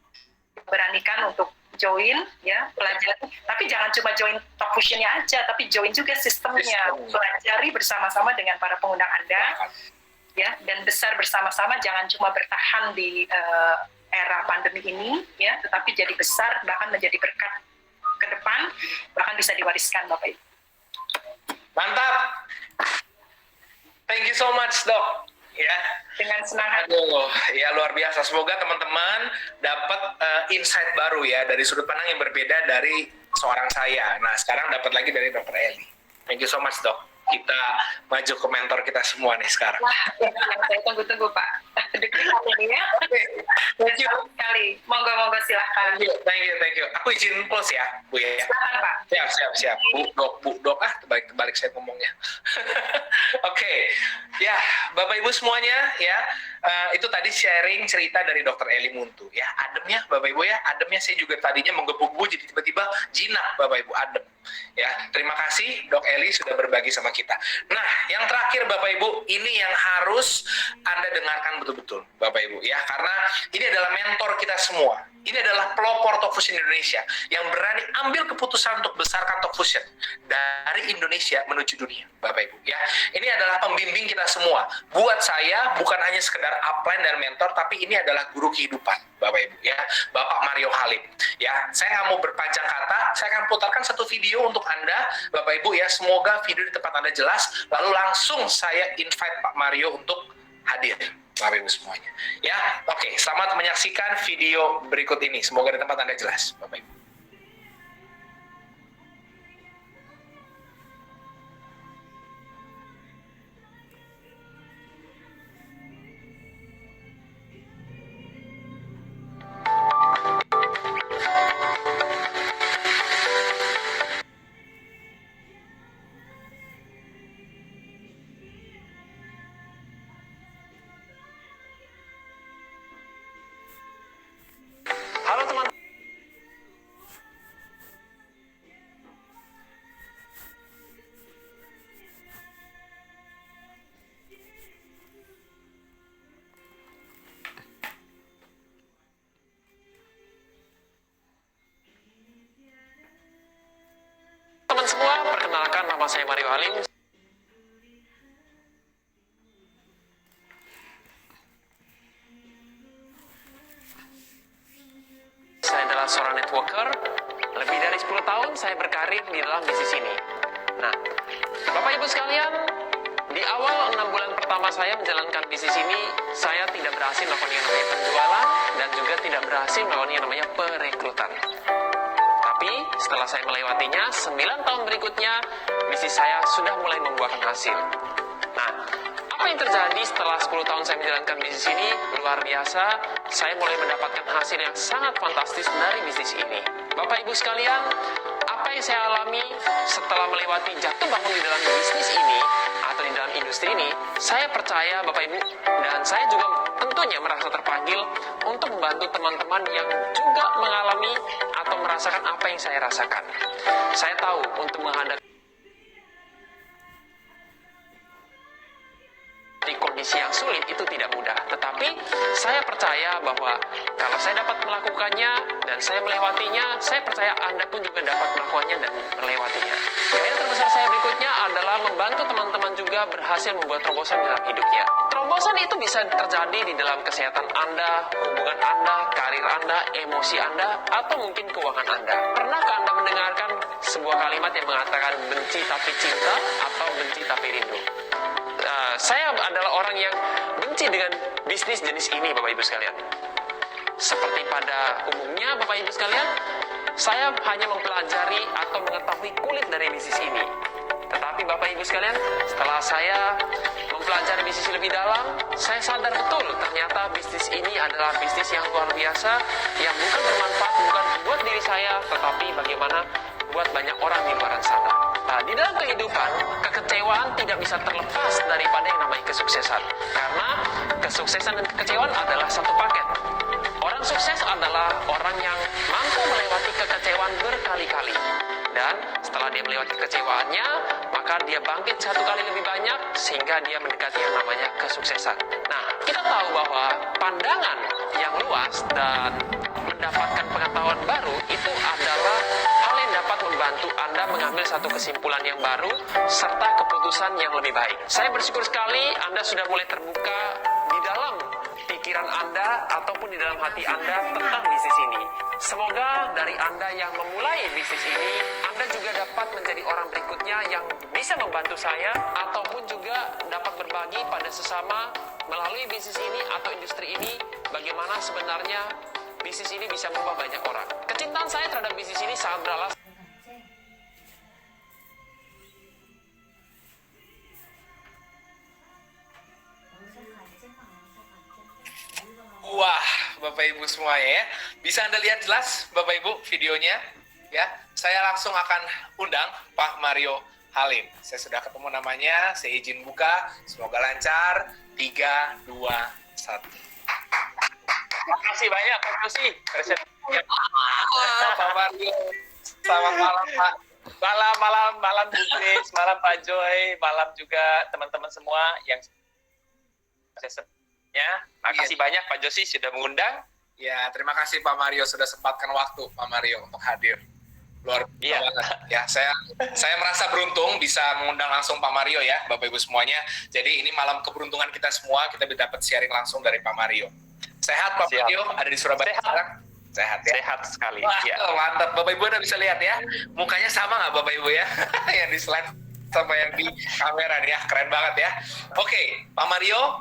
[SPEAKER 2] Beranikan untuk join, ya, pelajari. Tapi jangan cuma join talk fusion-nya aja, tapi join juga sistemnya. Pelajari bersama-sama dengan para pengundang Anda. Ya, dan besar bersama-sama, jangan cuma bertahan di era pandemi ini, ya, tetapi jadi besar, bahkan menjadi berkat ke depan, bahkan bisa diwariskan Bapak Ibu.
[SPEAKER 3] Mantap. Thank you so much, Dok. Ya.
[SPEAKER 2] Dengan senang hati.
[SPEAKER 3] Aduh, ya luar biasa. Semoga teman-teman dapat insight baru ya dari sudut pandang yang berbeda dari seorang saya. Nah, sekarang dapat lagi dari Dr. Eli. Thank you so much, Dok. Kita maju ke mentor kita semua nih sekarang.
[SPEAKER 2] Wah, yang saya tunggu-tunggu Pak. Deg-degan ini ya.
[SPEAKER 3] Thank you.
[SPEAKER 2] Sekali. Monggo silahkan.
[SPEAKER 3] Thank you. Aku izin close ya, Bu ya.
[SPEAKER 2] Silakan Pak.
[SPEAKER 3] Siap. Bu dok, terbalik saya ngomongnya. Oke. Ya, Bapak Ibu semuanya ya, itu tadi sharing cerita dari Dokter Eli Muntu ya. Ademnya Bapak Ibu ya, ademnya saya juga tadinya menggebu-gebu jadi tiba-tiba jinak Bapak Ibu, adem. Ya, terima kasih Dok Eli sudah berbagi sama kita. Nah, yang terakhir Bapak Ibu, ini yang harus Anda dengarkan betul-betul Bapak Ibu ya, karena ini adalah mentor kita semua. Ini adalah pelopor Talk Fusion Indonesia yang berani ambil keputusan untuk besarkan Talk Fusion dari Indonesia menuju dunia, Bapak Ibu ya. Ini adalah pembimbing kita semua. Buat saya bukan hanya sekedar upline dan mentor, tapi ini adalah guru kehidupan, Bapak Ibu ya. Bapak Mario Halim ya. Saya nggak mau berpanjang kata, saya akan putarkan satu video untuk Anda, Bapak Ibu ya. Semoga video di tempat Anda jelas. Lalu langsung saya invite Pak Mario untuk hadir. Bapak Ibu semuanya. Ya, oke. Selamat menyaksikan video berikut ini. Semoga di tempat Anda jelas, Bapak Ibu.
[SPEAKER 4] perkenalkan, nama saya Mario Halim. Saya adalah seorang networker. Lebih dari 10 tahun saya berkarir di dalam bisnis ini. Nah, Bapak Ibu sekalian, di awal 6 bulan pertama saya menjalankan bisnis ini, saya tidak berhasil melakukan yang namanya penjualan dan juga tidak berhasil melakukan yang namanya perekrutan. Tapi setelah saya melewatinya, 9 tahun berikutnya, bisnis saya sudah mulai membuahkan hasil. Nah, apa yang terjadi setelah 10 tahun saya menjalankan bisnis ini? Luar biasa, saya mulai mendapatkan hasil yang sangat fantastis dari bisnis ini. Bapak Ibu sekalian, apa yang saya alami setelah melewati jatuh bangun di dalam bisnis ini atau di dalam industri ini, saya percaya Bapak Ibu dan saya juga tentunya merasa terpanggil untuk membantu teman-teman yang juga mengalami atau merasakan apa yang saya rasakan. Saya tahu untuk menghadapi kondisi yang sulit itu tidak mudah, tetapi saya percaya bahwa kalau saya dapat melakukannya dan saya melewatinya, saya percaya Anda pun juga dapat melakukannya dan melewatinya. Gaya terbesar saya berikutnya adalah membantu teman-teman juga berhasil membuat terobosan dalam hidupnya. Terobosan itu bisa terjadi di dalam kesehatan Anda, hubungan Anda, karir Anda, emosi Anda, atau mungkin keuangan Anda. Pernahkah Anda mendengarkan sebuah kalimat yang mengatakan benci tapi cinta atau benci tapi rindu? Saya adalah orang yang benci dengan bisnis jenis ini, Bapak Ibu sekalian. Seperti pada umumnya, Bapak Ibu sekalian, saya hanya mempelajari atau mengetahui kulit dari bisnis ini. Tetapi Bapak Ibu sekalian, setelah saya mempelajari bisnis lebih dalam, saya sadar betul ternyata bisnis ini adalah bisnis yang luar biasa, yang bukan bermanfaat, bukan buat diri saya, tetapi bagaimana buat banyak orang di luar sana. Nah, di dalam kehidupan, kekecewaan tidak bisa terlepas daripada yang namanya kesuksesan. Karena kesuksesan dan kekecewaan adalah satu paket. Orang sukses adalah orang yang mampu melewati kekecewaan berkali-kali. Dan setelah dia melewati kekecewaannya, maka dia bangkit satu kali lebih banyak sehingga dia mendekati yang namanya kesuksesan. Nah, kita tahu bahwa pandangan yang luas dan mendapatkan pengetahuan baru itu adalah hal yang dapat membantu Anda mengambil satu kesimpulan yang baru serta keputusan yang lebih baik. Saya bersyukur sekali Anda sudah mulai terbuka di dalam pikiran Anda ataupun di dalam hati Anda tentang bisnis ini. Semoga dari Anda yang memulai bisnis ini, Anda juga dapat menjadi orang berikutnya yang bisa membantu saya ataupun juga dapat berbagi pada sesama melalui bisnis ini atau industri ini bagaimana sebenarnya bisnis ini bisa membawa banyak orang. Kecintaan saya terhadap bisnis ini sangat beralasan.
[SPEAKER 1] Wah, Bapak Ibu semuanya ya. Bisa Anda lihat jelas Bapak Ibu videonya? Ya, saya langsung akan undang Pak Mario Halim. Saya sudah ketemu namanya, saya izin buka. Semoga lancar. 3, 2, 1.
[SPEAKER 4] Terima kasih banyak, Pak Josi.
[SPEAKER 1] Pak Mario, selamat malam Pak.
[SPEAKER 5] Malam Bu Grace, malam Pak Joy, malam juga teman-teman semua yang ya. Makasih banyak Pak Josi sudah mengundang.
[SPEAKER 1] Ya, terima kasih Pak Mario sudah sempatkan waktu Pak Mario untuk hadir. Luar biasa banget. Ya, saya merasa beruntung bisa mengundang langsung Pak Mario ya, Bapak Ibu semuanya. Jadi ini malam keberuntungan kita semua, kita dapat sharing langsung dari Pak Mario. Sehat Pak Mario, ada di Surabaya sekarang? Sehat ya?
[SPEAKER 5] Sehat sekali.
[SPEAKER 1] Wah,
[SPEAKER 5] Ya.
[SPEAKER 1] mantap. Bapak Ibu Anda bisa lihat ya, mukanya sama nggak Bapak Ibu ya? Yang di slide sama yang di kamera nih ya, keren banget ya. Oke, Pak Mario,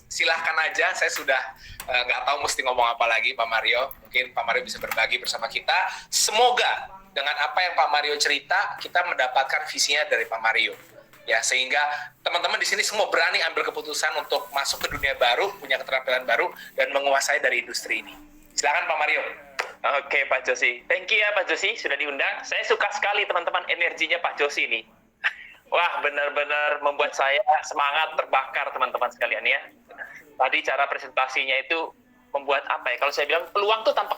[SPEAKER 1] silahkan aja, saya sudah nggak tahu mesti ngomong apa lagi Pak Mario. Mungkin Pak Mario bisa berbagi bersama kita. Semoga dengan apa yang Pak Mario cerita, kita mendapatkan visinya dari Pak Mario. Ya, sehingga teman-teman di sini semua berani ambil keputusan untuk masuk ke dunia baru, punya keterampilan baru, dan menguasai dari industri ini. Silakan Pak Mario.
[SPEAKER 5] Oke Pak Josi, thank you ya Pak Josi sudah diundang. Saya suka sekali teman-teman energinya Pak Josi ini. Wah, benar-benar membuat saya semangat terbakar teman-teman sekalian ya. Tadi cara presentasinya itu membuat apa ya? Kalau saya bilang peluang tuh tampak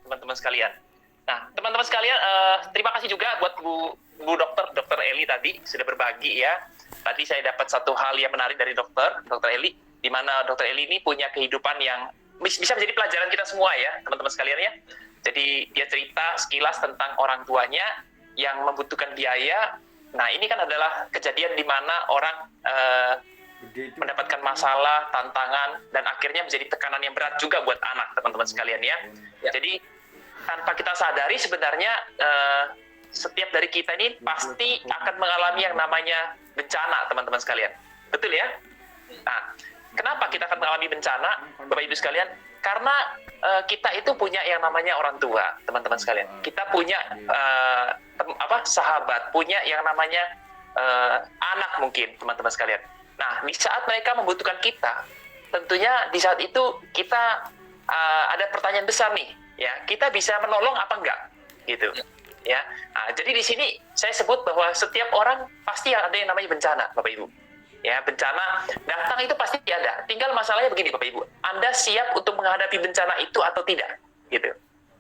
[SPEAKER 5] teman-teman sekalian. Nah, teman-teman sekalian, terima kasih juga buat Bu Dokter Eli tadi sudah berbagi ya. Tadi saya dapat satu hal yang menarik dari Dokter Eli, di mana Dokter Eli ini punya kehidupan yang bisa menjadi pelajaran kita semua ya, teman-teman sekalian ya. Jadi dia cerita sekilas tentang orang tuanya yang membutuhkan biaya. Nah, ini kan adalah kejadian di mana orang mendapatkan masalah, tantangan, dan akhirnya menjadi tekanan yang berat juga buat anak, teman-teman sekalian ya. Jadi tanpa kita sadari sebenarnya setiap dari kita ini pasti akan mengalami yang namanya bencana, teman-teman sekalian. Betul ya? Nah, kenapa kita akan mengalami bencana, Bapak Ibu sekalian? Karena kita itu punya yang namanya orang tua, teman-teman sekalian. Kita punya sahabat, punya yang namanya anak mungkin, teman-teman sekalian. Nah, di saat mereka membutuhkan kita, tentunya di saat itu kita ada pertanyaan besar nih, ya. Kita bisa menolong apa enggak, gitu, ya. Nah, jadi di sini saya sebut bahwa setiap orang pasti ada yang namanya bencana, Bapak Ibu. Ya, bencana datang itu pasti ada. Tinggal masalahnya begini, Bapak Ibu. Anda siap untuk menghadapi bencana itu atau tidak? Gitu.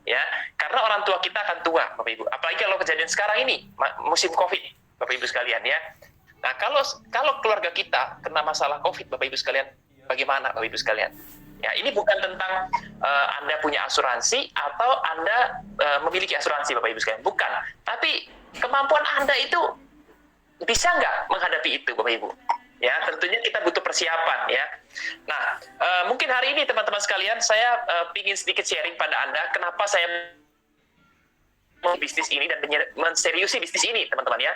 [SPEAKER 5] Ya, karena orang tua kita akan tua, Bapak Ibu. Apalagi kalau kejadian sekarang ini, musim Covid, Bapak Ibu sekalian ya. Nah, kalau keluarga kita kena masalah Covid, Bapak Ibu sekalian, bagaimana, Bapak Ibu sekalian? Ya, ini bukan tentang Anda punya asuransi atau Anda memiliki asuransi, Bapak Ibu sekalian. Bukan. Tapi kemampuan Anda itu bisa nggak menghadapi itu, Bapak Ibu? Ya, tentunya kita butuh persiapan ya. Nah, mungkin hari ini teman-teman sekalian saya ingin sedikit sharing pada Anda kenapa saya bisnis ini dan menseriusi bisnis ini, teman-teman ya.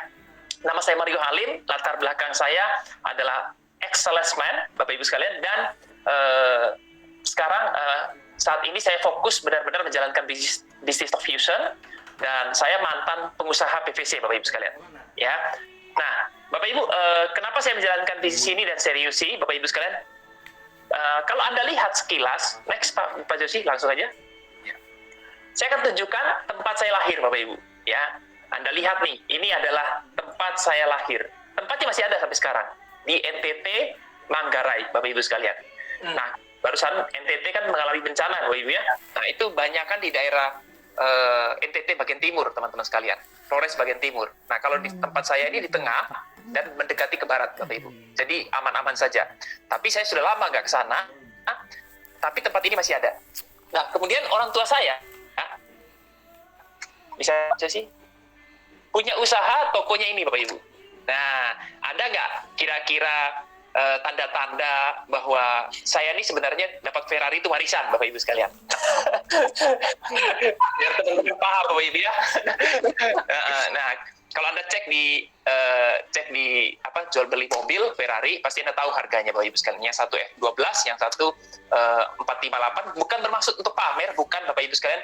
[SPEAKER 5] Nama saya Mario Halim, latar belakang saya adalah ex-salesman, Bapak Ibu sekalian, dan sekarang saat ini saya fokus benar-benar menjalankan bisnis of fusion, dan saya mantan pengusaha PVC, Bapak Ibu sekalian. Ya. Nah, Bapak Ibu, kenapa saya menjalankan bisnis ini dan seriusi, Bapak Ibu sekalian? Kalau Anda lihat sekilas, next Pak Josi, langsung aja. Saya akan tunjukkan tempat saya lahir, Bapak Ibu. Ya, Anda lihat nih, ini adalah tempat saya lahir. Tempatnya masih ada sampai sekarang di NTT Manggarai, Bapak Ibu sekalian. Nah, barusan NTT kan mengalami bencana, Bapak Ibu ya. Nah, itu banyakkan di daerah NTT bagian timur, teman-teman sekalian. Flores bagian timur. Nah, kalau di tempat saya ini di tengah dan mendekati ke barat, Bapak Ibu. Jadi aman-aman saja. Tapi saya sudah lama nggak ke sana, tapi tempat ini masih ada. Nah, kemudian orang tua saya, bisa aja sih, punya usaha tokonya ini, Bapak Ibu. Nah, ada nggak kira-kira tanda-tanda bahwa saya ini sebenarnya dapat Ferrari itu warisan, Bapak Ibu sekalian? Biar teman-teman paham, Bapak Ibu ya. Nah, kalau Anda cek di jual beli mobil Ferrari, pasti Anda tahu harganya, Bapak Ibu sekalian. Yang satu F12, yang satu 458, bukan bermaksud untuk pamer, bukan, Bapak Ibu sekalian.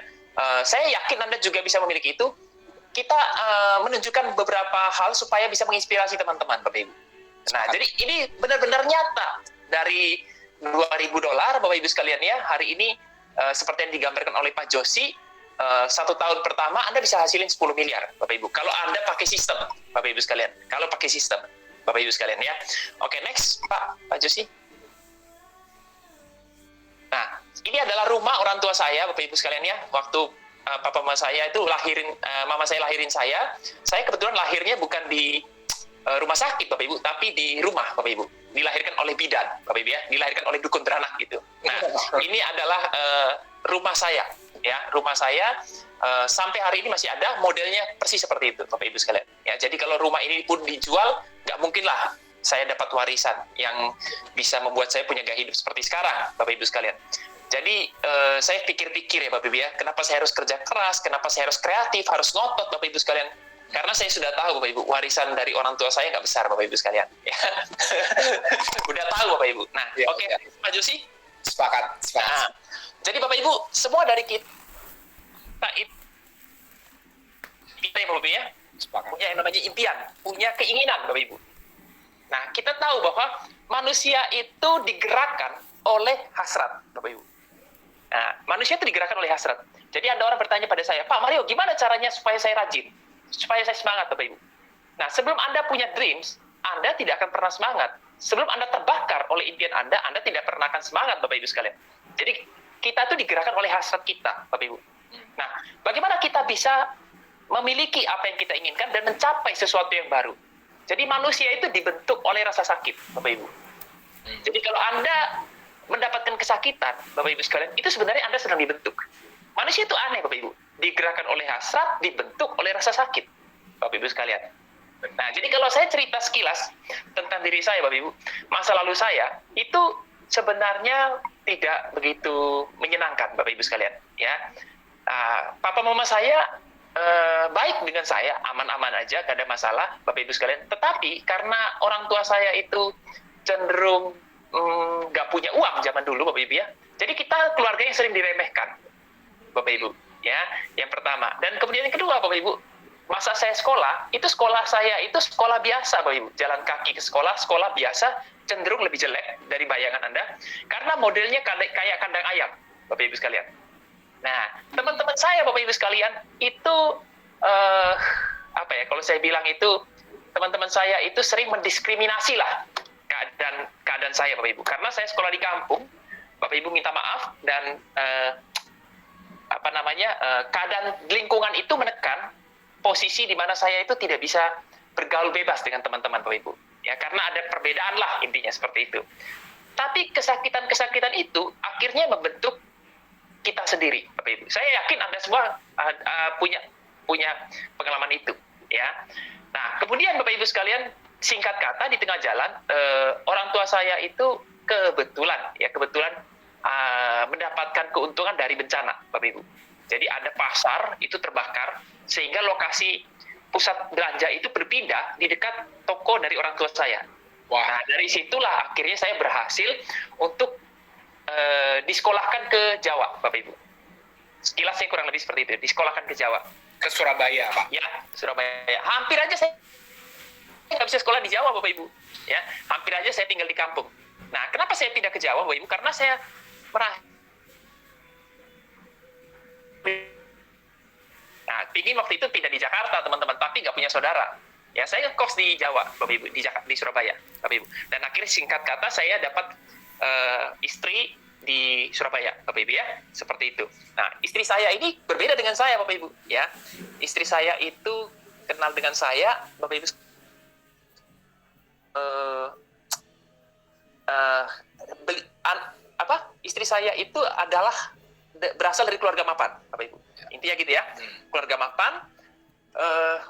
[SPEAKER 5] Saya yakin Anda juga bisa memiliki itu. Kita menunjukkan beberapa hal supaya bisa menginspirasi teman-teman, Bapak Ibu. Nah, jadi ini benar-benar nyata. Dari $2.000, Bapak Ibu sekalian ya, hari ini seperti yang digambarkan oleh Pak Josi, 1 tahun pertama Anda bisa hasilin 10 miliar, Bapak Ibu. Kalau Anda pakai sistem, Bapak Ibu sekalian. Kalau pakai sistem, Bapak Ibu sekalian ya. Oke, next, Pak Josi. Nah, ini adalah rumah orang tua saya, Bapak Ibu sekalian ya. Waktu papa mama saya itu mama saya lahirin saya kebetulan lahirnya bukan di rumah sakit, Bapak Ibu, tapi di rumah, Bapak Ibu. Dilahirkan oleh bidan, Bapak Ibu ya. Dilahirkan oleh dukun beranak gitu. Nah, ini adalah rumah saya, ya. Rumah saya sampai hari ini masih ada, modelnya persis seperti itu, Bapak Ibu sekalian. Ya, jadi kalau rumah ini pun dijual, nggak mungkin lah saya dapat warisan yang bisa membuat saya punya gaya hidup seperti sekarang, Bapak Ibu sekalian. Jadi saya pikir-pikir ya, Bapak Ibu ya, kenapa saya harus kerja keras, kenapa saya harus kreatif, harus ngotot, Bapak Ibu sekalian. Karena saya sudah tahu, Bapak Ibu, warisan dari orang tua saya nggak besar, Bapak Ibu sekalian. Ya. Udah tahu, Bapak Ibu. Nah, ya, oke, ya. Pak Josi?
[SPEAKER 3] Sepakat.
[SPEAKER 5] Nah, jadi Bapak Ibu, semua dari kita ya, Bapak Ibu ya, punya yang namanya impian, punya keinginan, Bapak Ibu. Nah, kita tahu bahwa manusia itu digerakkan oleh hasrat, Bapak Ibu. Nah, manusia itu digerakkan oleh hasrat. Jadi ada orang bertanya pada saya, Pak Mario, gimana caranya supaya saya rajin? Supaya saya semangat, Bapak Ibu. Nah, sebelum Anda punya dreams, Anda tidak akan pernah semangat. Sebelum Anda terbakar oleh impian Anda tidak pernah akan semangat, Bapak Ibu sekalian. Jadi, kita itu digerakkan oleh hasrat kita, Bapak Ibu. Nah, bagaimana kita bisa memiliki apa yang kita inginkan dan mencapai sesuatu yang baru? Jadi, manusia itu dibentuk oleh rasa sakit, Bapak Ibu. Jadi, kalau Anda mendapatkan kesakitan, Bapak Ibu sekalian, itu sebenarnya Anda sedang dibentuk. Manusia itu aneh, Bapak Ibu. digerakkan oleh hasrat, dibentuk oleh rasa sakit, Bapak Ibu sekalian. Nah, jadi kalau saya cerita sekilas tentang diri saya, Bapak Ibu, masa lalu saya itu sebenarnya tidak begitu menyenangkan, Bapak Ibu sekalian. Ya, papa mama saya baik dengan saya, aman-aman aja, gak ada masalah, Bapak Ibu sekalian. Tetapi karena orang tua saya itu cenderung nggak punya uang zaman dulu, Bapak Ibu ya. Jadi kita keluarga yang sering diremehkan, Bapak Ibu. Ya, yang pertama. Dan kemudian yang kedua, Bapak Ibu, masa saya sekolah, itu sekolah saya itu sekolah biasa, Bapak Ibu. Jalan kaki ke sekolah, sekolah biasa, cenderung lebih jelek dari bayangan Anda, karena modelnya kayak kandang ayam, Bapak Ibu sekalian. Nah, teman-teman saya, Bapak Ibu sekalian, itu, apa ya, kalau saya bilang itu, teman-teman saya itu sering mendiskriminasi lah keadaan saya, Bapak Ibu. Karena saya sekolah di kampung, Bapak Ibu minta maaf, dan keadaan lingkungan itu menekan posisi di mana saya itu tidak bisa bergaul bebas dengan teman-teman, Bapak Ibu. Ya, karena ada perbedaan lah, intinya seperti itu. Tapi kesakitan-kesakitan itu akhirnya membentuk kita sendiri, Bapak Ibu. Saya yakin Anda semua punya pengalaman itu, ya. Nah, kemudian Bapak Ibu sekalian, singkat kata di tengah jalan, orang tua saya itu kebetulan mendapatkan keuntungan dari bencana, Bapak Ibu. Jadi ada pasar itu terbakar, sehingga lokasi pusat belanja itu berpindah di dekat toko dari orang tua saya.
[SPEAKER 3] Wah.
[SPEAKER 5] Nah, dari situlah akhirnya saya berhasil untuk disekolahkan ke Jawa, Bapak Ibu. Sekilasnya kurang lebih seperti itu, disekolahkan ke Jawa.
[SPEAKER 3] Ke Surabaya, Pak.
[SPEAKER 5] Ya, Surabaya. Hampir aja saya nggak bisa sekolah di Jawa, Bapak Ibu. Ya, hampir aja saya tinggal di kampung. Nah, kenapa saya pindah ke Jawa, Bapak Ibu? Karena saya pingin waktu itu pindah di Jakarta, teman-teman, tapi nggak punya saudara. Ya, saya ngekos di Jawa, Bapak Ibu, di Surabaya, Bapak Ibu. Dan akhirnya singkat kata saya dapat istri di Surabaya, Bapak Ibu ya, seperti itu. Nah, istri saya ini berbeda dengan saya, Bapak Ibu, ya. Istri saya itu kenal dengan saya, Bapak Ibu. Istri saya itu adalah berasal dari keluarga mapan, Bapak Ibu. Intinya gitu ya, keluarga mapan,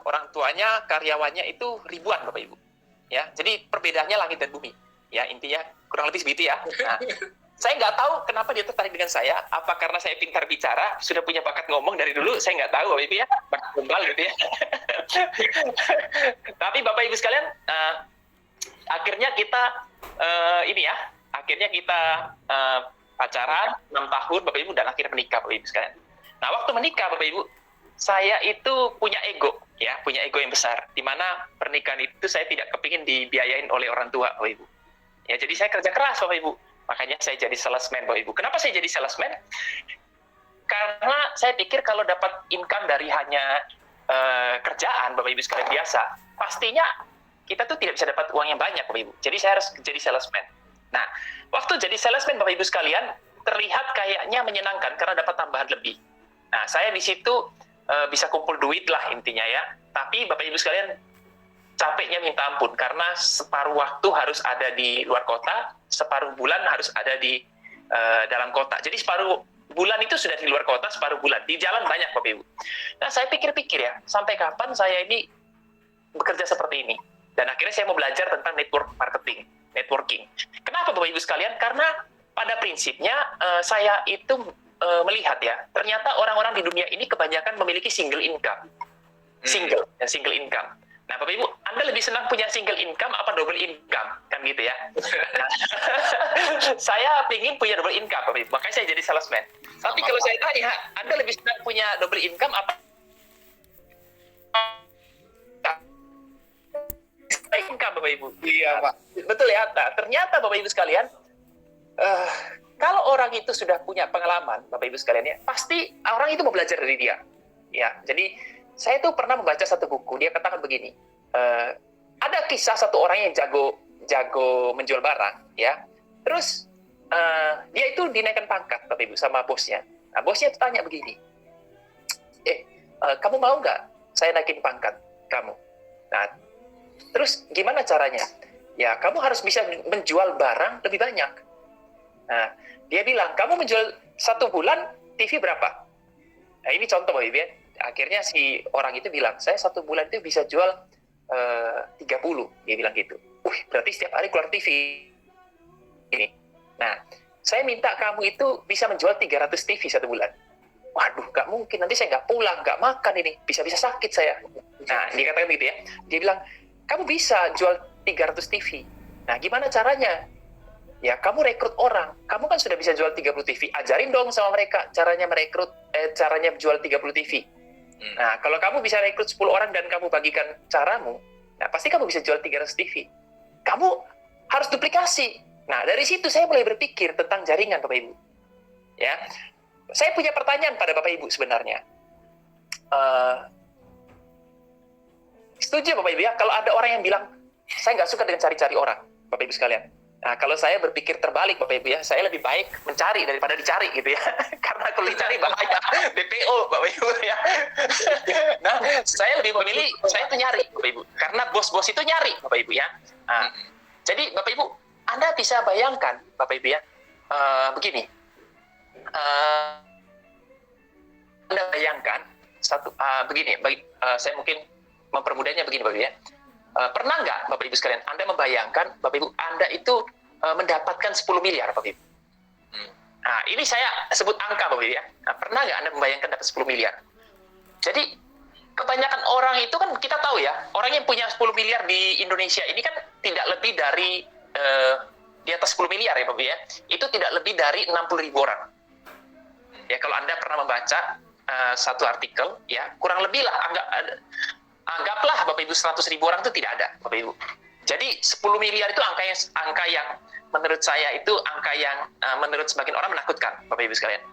[SPEAKER 5] orang tuanya, karyawannya itu ribuan, Bapak Ibu. Ya, jadi perbedaannya langit dan bumi. Ya, intinya kurang lebih begitu ya. Nah, saya nggak tahu kenapa dia tertarik dengan saya. Apa karena saya pintar bicara, sudah punya bakat ngomong dari dulu? Saya nggak tahu, Bapak Ibu ya. Bakat gombal gitu ya. Tapi Bapak Ibu sekalian, akhirnya kita pacaran 6 tahun, Bapak Ibu, dan akhirnya menikah, Bapak Ibu sekalian. Nah, waktu menikah, Bapak Ibu, saya itu punya ego yang besar, di mana pernikahan itu saya tidak kepingin dibiayain oleh orang tua, Bapak Ibu. Ya, jadi saya kerja keras, Bapak Ibu. Makanya saya jadi salesman, Bapak Ibu. Kenapa saya jadi salesman? Karena saya pikir kalau dapat income dari hanya kerjaan, Bapak Ibu sekalian, biasa, pastinya kita tuh tidak bisa dapat uang yang banyak, Bapak Ibu. Jadi saya harus jadi salesman. Nah, waktu jadi salesman, Bapak Ibu sekalian, terlihat kayaknya menyenangkan karena dapat tambahan lebih. Nah, saya di situ bisa kumpul duit lah intinya ya. Tapi Bapak Ibu sekalian, capeknya minta ampun karena separuh waktu harus ada di luar kota, separuh bulan harus ada di dalam kota. Jadi separuh bulan itu sudah di luar kota, separuh bulan di jalan banyak, Bapak Ibu. Nah, saya pikir-pikir ya, sampai kapan saya ini bekerja seperti ini? Dan akhirnya saya mau belajar tentang networking. Kenapa, Bapak Ibu sekalian? Karena pada prinsipnya saya itu melihat ya, ternyata orang-orang di dunia ini kebanyakan memiliki single income. Single income. Nah, Bapak Ibu, Anda lebih senang punya single income apa double income? Kan gitu ya. Nah, saya ingin punya double income, Bapak Ibu. Makanya saya jadi salesman. Tapi kalau saya tanya, Anda lebih senang punya double income apa income, Bapak Ibu?
[SPEAKER 3] Iya, Pak.
[SPEAKER 5] Betul ya. Nah, ternyata Bapak Ibu sekalian, kalau orang itu sudah punya pengalaman, Bapak Ibu sekalian ya, pasti orang itu mau belajar dari dia. Ya, jadi saya tuh pernah membaca satu buku, dia katakan begini, ada kisah satu orang yang jago menjual barang, ya. Terus dia itu dinaikkan pangkat, Bapak Ibu, sama bosnya. Nah, bosnya tanya begini, kamu mau nggak saya naikin pangkat kamu? Nah, terus gimana caranya? Ya, kamu harus bisa menjual barang lebih banyak. Nah, dia bilang, kamu menjual 1 bulan TV berapa? Nah, ini contoh Bapak Ibu ya. Akhirnya si orang itu bilang, saya 1 bulan itu bisa jual 30. Dia bilang gitu. Berarti setiap hari keluar TV. Ini. Nah, saya minta kamu itu bisa menjual 300 TV 1 bulan. Waduh, nggak mungkin. Nanti saya nggak pulang, nggak makan ini. Bisa-bisa sakit saya. Nah, dia katakan gitu ya. Dia bilang, kamu bisa jual 300 TV. Nah, gimana caranya? Ya, kamu rekrut orang. Kamu kan sudah bisa jual 30 TV. Ajarin dong sama mereka caranya merekrut, caranya jual 30 TV. Nah, kalau kamu bisa rekrut 10 orang dan kamu bagikan caramu, nah pasti kamu bisa jual 300 TV. Kamu harus duplikasi. Nah, dari situ saya mulai berpikir tentang jaringan, Bapak Ibu. Ya, saya punya pertanyaan pada Bapak Ibu sebenarnya. Setuju Bapak Ibu ya, kalau ada orang yang bilang, saya nggak suka dengan cari-cari orang, Bapak Ibu sekalian. Nah, kalau saya berpikir terbalik Bapak Ibu ya, saya lebih baik mencari daripada dicari gitu ya. Karena kalau dicari bahaya, DPO Bapak Ibu ya. Nah, saya lebih memilih, saya itu nyari Bapak Ibu. Karena bos-bos itu nyari Bapak Ibu ya. Nah, jadi Bapak Ibu, Anda bisa bayangkan Bapak Ibu ya, begini. Anda bayangkan, begini, saya mungkin mempermudahnya begini Bapak Ibu ya. Pernah nggak Bapak Ibu sekalian, Anda membayangkan Bapak Ibu, Anda itu mendapatkan 10 miliar Bapak Ibu? Nah, ini saya sebut angka Bapak Ibu ya. Nah, pernah nggak Anda membayangkan dapat 10 miliar? Jadi, kebanyakan orang itu kan kita tahu ya, orang yang punya 10 miliar di Indonesia ini kan tidak lebih dari, di atas 10 miliar ya Bapak Ibu ya. Itu tidak lebih dari 60.000 orang. Ya, kalau Anda pernah membaca satu artikel, ya kurang lebih lah, anggaplah Bapak Ibu 100.000 orang itu tidak ada Bapak Ibu. Jadi 10 miliar itu angka yang menurut saya itu angka yang menurut sebagian orang menakutkan Bapak Ibu sekalian.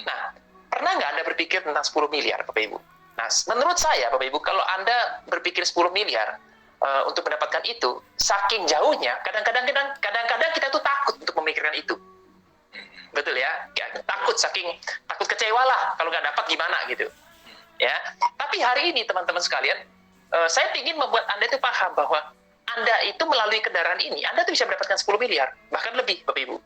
[SPEAKER 5] Nah, pernah nggak Anda berpikir tentang 10 miliar Bapak Ibu? Nah, menurut saya Bapak Ibu, kalau Anda berpikir 10 miliar untuk mendapatkan itu, saking jauhnya, kadang-kadang kita tuh takut untuk memikirkan itu. Betul ya? Takut kecewa lah kalau nggak dapat gimana gitu. Ya, tapi hari ini teman-teman sekalian, saya ingin membuat Anda itu paham bahwa Anda itu melalui kendaraan ini, Anda tuh bisa mendapatkan 10 miliar, bahkan lebih, Bapak Ibu.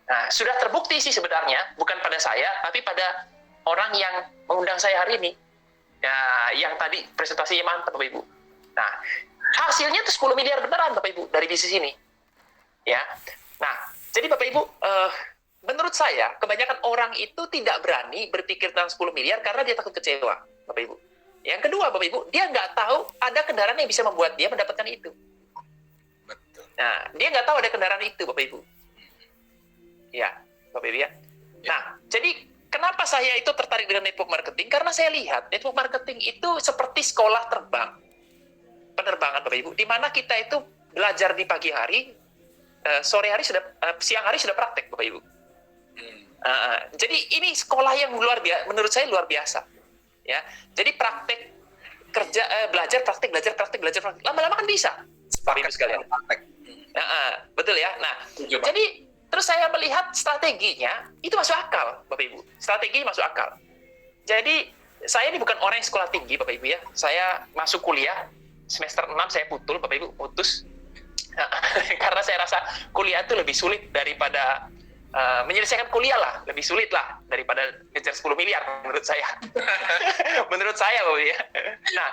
[SPEAKER 5] Nah, sudah terbukti sih sebenarnya, bukan pada saya, tapi pada orang yang mengundang saya hari ini. Ya, yang tadi presentasinya mantap, Bapak Ibu. Nah, hasilnya tuh 10 miliar beneran, Bapak Ibu, dari bisnis ini. Ya, nah, jadi Bapak Ibu, menurut saya, kebanyakan orang itu tidak berani berpikir tentang 10 miliar karena dia takut kecewa, Bapak Ibu. Yang kedua, Bapak Ibu, dia nggak tahu ada kendaraan yang bisa membuat dia mendapatkan itu.
[SPEAKER 3] Betul.
[SPEAKER 5] Nah, dia nggak tahu ada kendaraan itu, Bapak Ibu. Ya, Bapak Ibu ya. Nah, jadi kenapa saya itu tertarik dengan network marketing? Karena saya lihat network marketing itu seperti sekolah terbang. Penerbangan, Bapak Ibu. Di mana kita itu belajar di pagi hari, siang hari sudah praktek, Bapak Ibu. Jadi ini sekolah yang menurut saya luar biasa. Ya, jadi praktek kerja, belajar praktek, lama-lama kan bisa, Bapak Ibu sekalian. Betul ya. Nah, jadi terus saya melihat strateginya itu masuk akal, Bapak Ibu. Strateginya masuk akal. Jadi saya ini bukan orang yang sekolah tinggi, Bapak Ibu ya. Saya masuk kuliah semester 6 saya Bapak Ibu, putus. Karena saya rasa kuliah itu lebih sulit daripada menyelesaikan kuliah lah, lebih sulit lah daripada ngejar 10 miliar menurut saya. Menurut saya, Bapak Ibu ya. Nah,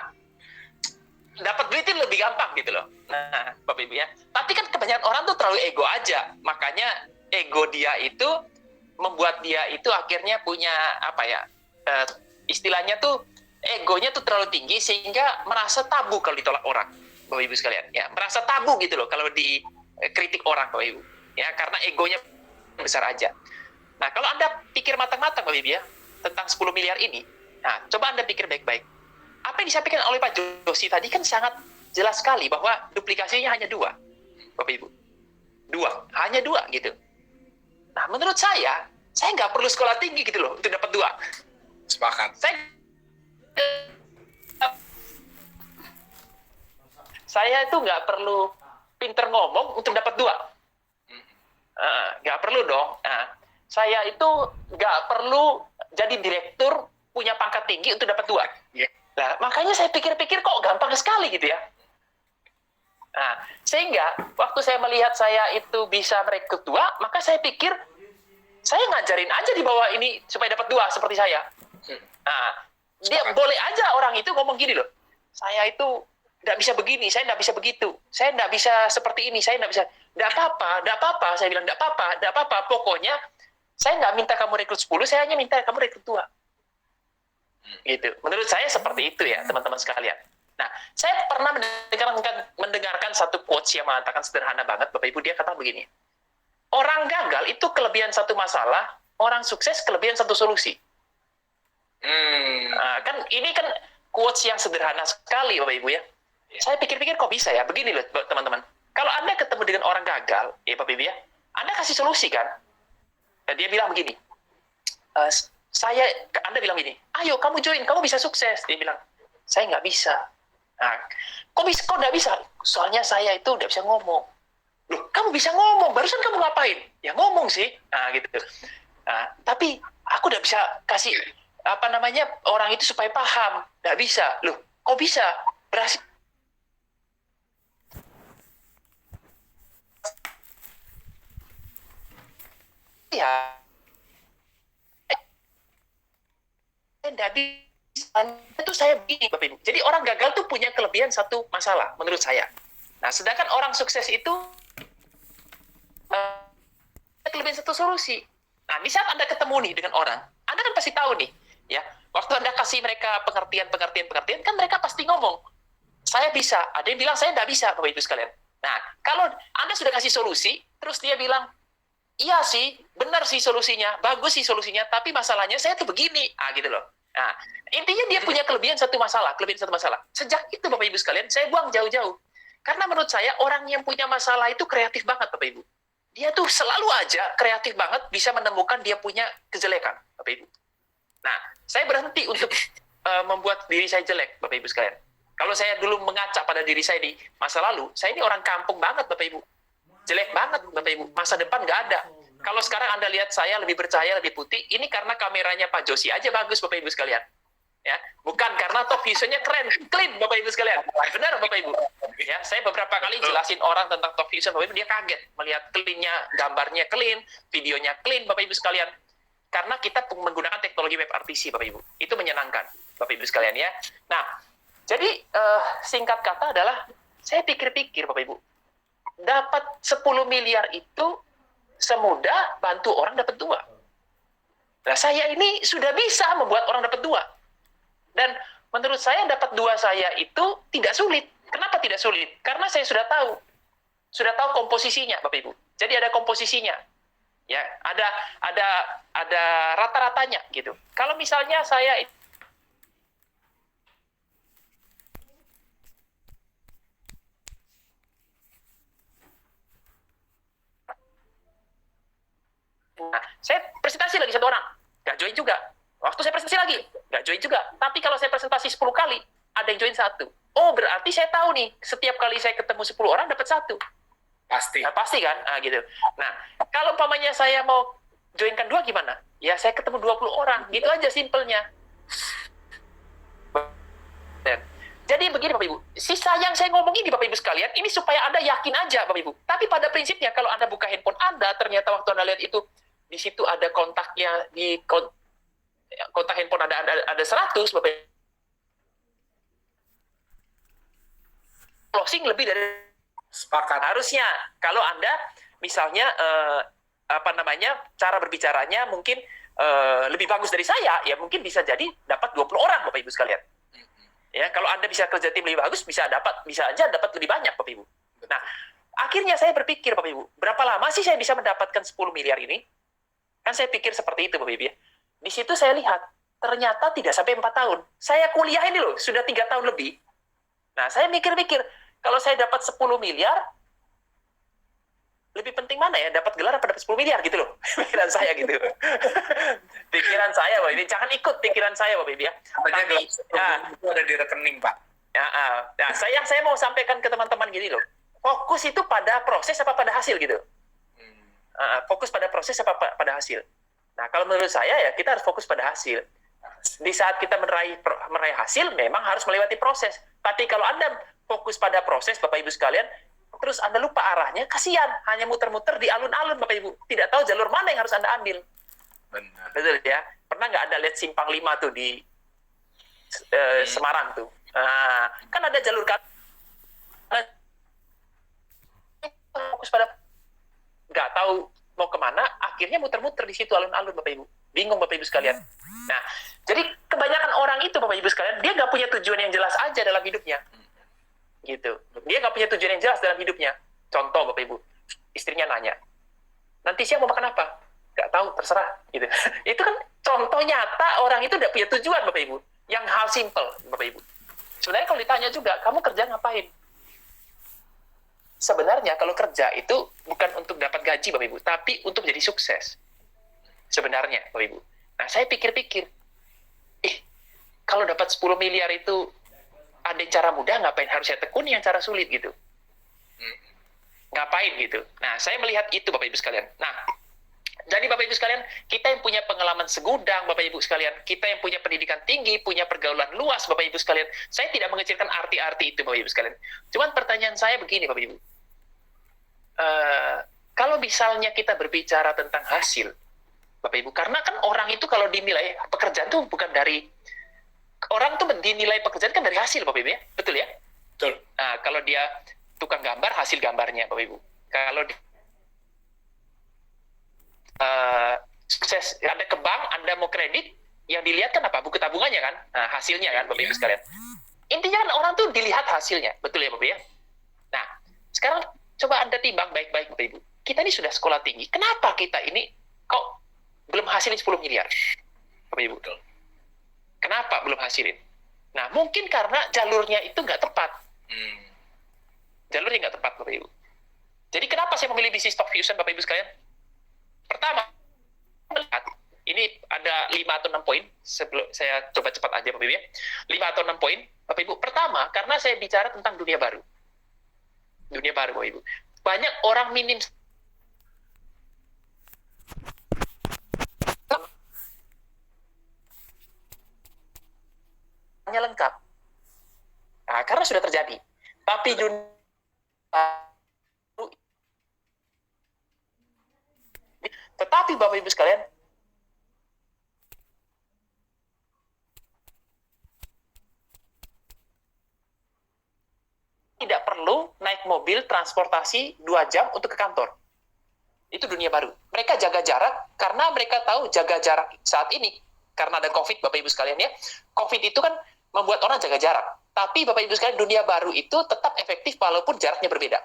[SPEAKER 5] dapat duit itu lebih gampang gitu loh. Nah, Bapak Ibu ya. Tapi kan kebanyakan orang tuh terlalu ego aja. Makanya ego dia itu membuat dia itu akhirnya punya apa ya? Istilahnya tuh egonya tuh terlalu tinggi sehingga merasa tabu kalau ditolak orang, Bapak Ibu sekalian. Ya, merasa tabu gitu loh kalau dikritik orang, Bapak Ibu. Ya, karena egonya besar aja. Nah, kalau Anda pikir matang-matang, Bapak Ibu ya, tentang 10 miliar ini, nah, coba Anda pikir baik-baik. Apa yang disampaikan oleh Pak Josi tadi kan sangat jelas sekali bahwa duplikasinya hanya 2, Bapak Ibu. 2, hanya 2 gitu. Nah, menurut saya nggak perlu sekolah tinggi gitu loh untuk dapat 2.
[SPEAKER 3] Sepakat.
[SPEAKER 5] Saya itu nggak perlu pinter ngomong untuk dapat 2. Nggak perlu dong. Nah, saya itu nggak perlu jadi direktur punya pangkat tinggi untuk dapat 2. Nah, makanya saya pikir-pikir kok gampang sekali gitu ya. Nah, sehingga waktu saya melihat saya itu bisa merekrut 2, maka saya pikir saya ngajarin aja di bawah ini supaya dapat 2 seperti saya. Nah, dia boleh aja orang itu ngomong gini loh, saya itu nggak bisa begini, saya nggak bisa begitu, saya nggak bisa seperti ini, saya nggak bisa, nggak apa-apa, saya bilang nggak apa-apa, pokoknya saya nggak minta kamu rekrut 10, saya hanya minta kamu rekrut 2. Gitu. Menurut saya seperti itu ya, teman-teman sekalian. Nah, saya pernah mendengarkan satu quotes yang mengatakan sederhana banget, Bapak Ibu, dia kata begini, orang gagal itu kelebihan satu masalah, orang sukses kelebihan satu solusi. Nah, kan ini kan quotes yang sederhana sekali, Bapak Ibu ya. Saya pikir-pikir kok bisa ya, begini loh teman-teman. Kalau Anda ketemu dengan orang gagal, ya Bapak Ibu ya, Anda kasih solusi kan. Dan dia bilang begini, Anda bilang begini, ayo kamu join, kamu bisa sukses. Dia bilang, saya nggak bisa. Nah, kok nggak bisa? Soalnya saya itu udah bisa ngomong. Loh, kamu bisa ngomong, barusan kamu ngapain? Ya ngomong sih. Nah, gitu. Nah, tapi aku udah bisa kasih orang itu supaya paham. Nggak bisa. Loh, kok bisa? Berhasil. Ya. Nggak bisa. Itu saya begini, Bapak Ibu. Jadi orang gagal tuh punya kelebihan satu masalah, menurut saya. Nah, sedangkan orang sukses itu kelebihan satu solusi. Nah, di saat Anda ketemu nih dengan orang, Anda kan pasti tahu nih, ya. Waktu Anda kasih mereka pengertian, kan mereka pasti ngomong, saya bisa. Ada yang bilang, saya nggak bisa, Bapak Ibu sekalian. Nah, kalau Anda sudah kasih solusi, terus dia bilang, iya sih, benar sih solusinya, bagus sih solusinya, tapi masalahnya saya tuh begini. Gitu loh. Nah, intinya dia punya kelebihan satu masalah. Sejak itu, Bapak Ibu sekalian, saya buang jauh-jauh. Karena menurut saya, orang yang punya masalah itu kreatif banget, Bapak Ibu. Dia tuh selalu aja kreatif banget bisa menemukan dia punya kejelekan, Bapak Ibu. Nah, saya berhenti untuk membuat diri saya jelek, Bapak Ibu sekalian. Kalau saya dulu mengaca pada diri saya di masa lalu, saya ini orang kampung banget, Bapak Ibu. Jelek banget, Bapak Ibu. Masa depan nggak ada. Kalau sekarang Anda lihat saya lebih bercahaya, lebih putih, ini karena kameranya Pak Josi aja bagus, Bapak Ibu sekalian. Ya, bukan karena top visionnya keren, clean, Bapak Ibu sekalian. Benar, Bapak Ibu. Ya, saya beberapa kali jelasin orang tentang top vision, Bapak Ibu, dia kaget melihat clean-nya, gambarnya clean, videonya clean, Bapak Ibu sekalian. Karena kita menggunakan teknologi WebRTC, Bapak Ibu. Itu menyenangkan, Bapak Ibu sekalian ya. Nah, jadi singkat kata adalah, saya pikir-pikir, Bapak Ibu, dapat 10 miliar itu semudah bantu orang dapat 2. Nah, saya ini sudah bisa membuat orang dapat 2. Dan menurut saya dapat 2 saya itu tidak sulit. Kenapa tidak sulit? Karena saya sudah tahu komposisinya, Bapak Ibu. Jadi ada komposisinya. Ya, ada rata-ratanya gitu. Kalau misalnya saya saya presentasi lagi 1 orang, nggak join juga. Waktu saya presentasi lagi, nggak join juga. Tapi kalau saya presentasi 10 kali, ada yang join 1. Oh, berarti saya tahu nih, setiap kali saya ketemu 10 orang, dapat 1.
[SPEAKER 3] Pasti.
[SPEAKER 5] Nah, pasti kan? Gitu. Nah, kalau umpamanya saya mau joinkan 2 gimana? Ya, saya ketemu 20 orang. Gitu aja simpelnya. Jadi begini, Bapak Ibu. Sisa yang saya ngomong ini, Bapak Ibu sekalian, ini supaya Anda yakin aja, Bapak Ibu. Tapi pada prinsipnya, kalau Anda buka handphone Anda, ternyata waktu Anda lihat itu, di situ ada kontaknya, di kontak handphone ada 100, Bapak Ibu. Closing lebih dari
[SPEAKER 3] Sepakat.
[SPEAKER 5] harusnya. Kalau Anda misalnya cara berbicaranya mungkin lebih bagus dari saya, ya mungkin bisa jadi dapat 20 orang, Bapak Ibu sekalian. Ya, kalau Anda bisa kerja tim lebih bagus, bisa aja dapat lebih banyak, Bapak Ibu. Nah, akhirnya saya berpikir, Bapak Ibu, berapa lama sih saya bisa mendapatkan 10 miliar ini? Kan saya pikir seperti itu, Bapak Ibu ya. Di situ saya lihat, ternyata tidak sampai 4 tahun. Saya kuliah ini loh, sudah 3 tahun lebih. Nah, saya mikir-mikir, kalau saya dapat 10 miliar, lebih penting mana ya, dapat gelar apa dapat 10 miliar gitu loh. Pikiran saya gitu. Pikiran saya, Bapak, ini jangan ikut pikiran saya, Bapak Ibu ya.
[SPEAKER 3] Tapi itu ada di rekening, Pak.
[SPEAKER 5] Nah, saya mau sampaikan ke teman-teman gini loh. Fokus itu pada proses apa pada hasil gitu. Fokus pada proses apa pada hasil. Nah, kalau menurut saya ya kita harus fokus pada hasil. Di saat kita meraih hasil, memang harus melewati proses. Tapi kalau Anda fokus pada proses, Bapak Ibu sekalian, terus Anda lupa arahnya, kasihan. Hanya muter-muter di alun-alun, Bapak Ibu. Tidak tahu jalur mana yang harus Anda ambil.
[SPEAKER 3] Benar.
[SPEAKER 5] Betul ya. Pernah nggak ada lihat simpang 5 tuh di Semarang tuh? Nah, kan ada jalur kanan, fokus pada nggak tahu mau kemana, akhirnya muter-muter di situ alun-alun Bapak Ibu. Bingung Bapak Ibu sekalian. Nah, jadi kebanyakan orang itu Bapak Ibu sekalian, dia nggak punya tujuan yang jelas aja dalam hidupnya. Gitu. Dia nggak punya tujuan yang jelas dalam hidupnya. Contoh Bapak Ibu, istrinya nanya, nanti siang mau makan apa? Nggak tahu, terserah. Gitu. Itu kan contoh nyata orang itu udah punya tujuan Bapak Ibu. Yang hal simple Bapak Ibu. Sebenarnya kalau ditanya juga, kamu kerja ngapain? Sebenarnya kalau kerja itu bukan untuk dapat gaji Bapak Ibu, tapi untuk jadi sukses. Sebenarnya Bapak Ibu. Nah, saya pikir-pikir, kalau dapat 10 miliar itu ada cara mudah, ngapain harus saya tekuni yang cara sulit gitu? Ngapain gitu? Nah, saya melihat itu Bapak Ibu sekalian. Nah, jadi Bapak Ibu sekalian, kita yang punya pengalaman segudang Bapak Ibu sekalian, kita yang punya pendidikan tinggi, punya pergaulan luas Bapak Ibu sekalian, saya tidak mengecilkan arti-arti itu Bapak Ibu sekalian. Cuman pertanyaan saya begini Bapak Ibu, kalau misalnya kita berbicara tentang hasil Bapak Ibu, karena kan orang itu kalau dinilai pekerjaan tuh bukan dari, orang tuh dinilai pekerjaan kan dari hasil Bapak Ibu ya, betul ya?
[SPEAKER 3] Betul.
[SPEAKER 5] Nah, kalau dia tukang gambar, hasil gambarnya Bapak Ibu. Kalau sukses, Anda ke bank, Anda mau kredit, yang dilihat kan apa? Buku tabungannya kan? Nah, hasilnya kan Bapak Ibu sekalian. Intinya kan orang tuh dilihat hasilnya, betul ya Bapak ya? Nah, sekarang coba Anda timbang baik-baik Bapak Ibu. Kita ini sudah sekolah tinggi, kenapa kita ini kok belum hasilin 10 miliar? Bapak Ibu. Kenapa belum hasilin? Nah, mungkin karena jalurnya itu nggak tepat. Jalurnya nggak tepat, Bapak Ibu. Jadi kenapa saya memilih bisnis stock fusion, Bapak Ibu sekalian? Pertama, melihat, ini ada 5 atau 6 poin, sebelum saya coba cepat aja Bapak Ibu ya. 5 atau 6 poin, Bapak Ibu. Pertama, karena saya bicara tentang dunia baru. Dunia baru, Bapak Ibu. Banyak orang minim lengkap. Nah, karena sudah terjadi. Tapi tetapi Bapak Ibu sekalian, tidak perlu naik mobil transportasi 2 jam untuk ke kantor. Itu dunia baru. Mereka jaga jarak karena mereka tahu jaga jarak saat ini. Karena ada COVID, Bapak Ibu sekalian ya. COVID itu kan membuat orang jaga jarak. Tapi Bapak Ibu sekalian, dunia baru itu tetap efektif walaupun jaraknya berbeda.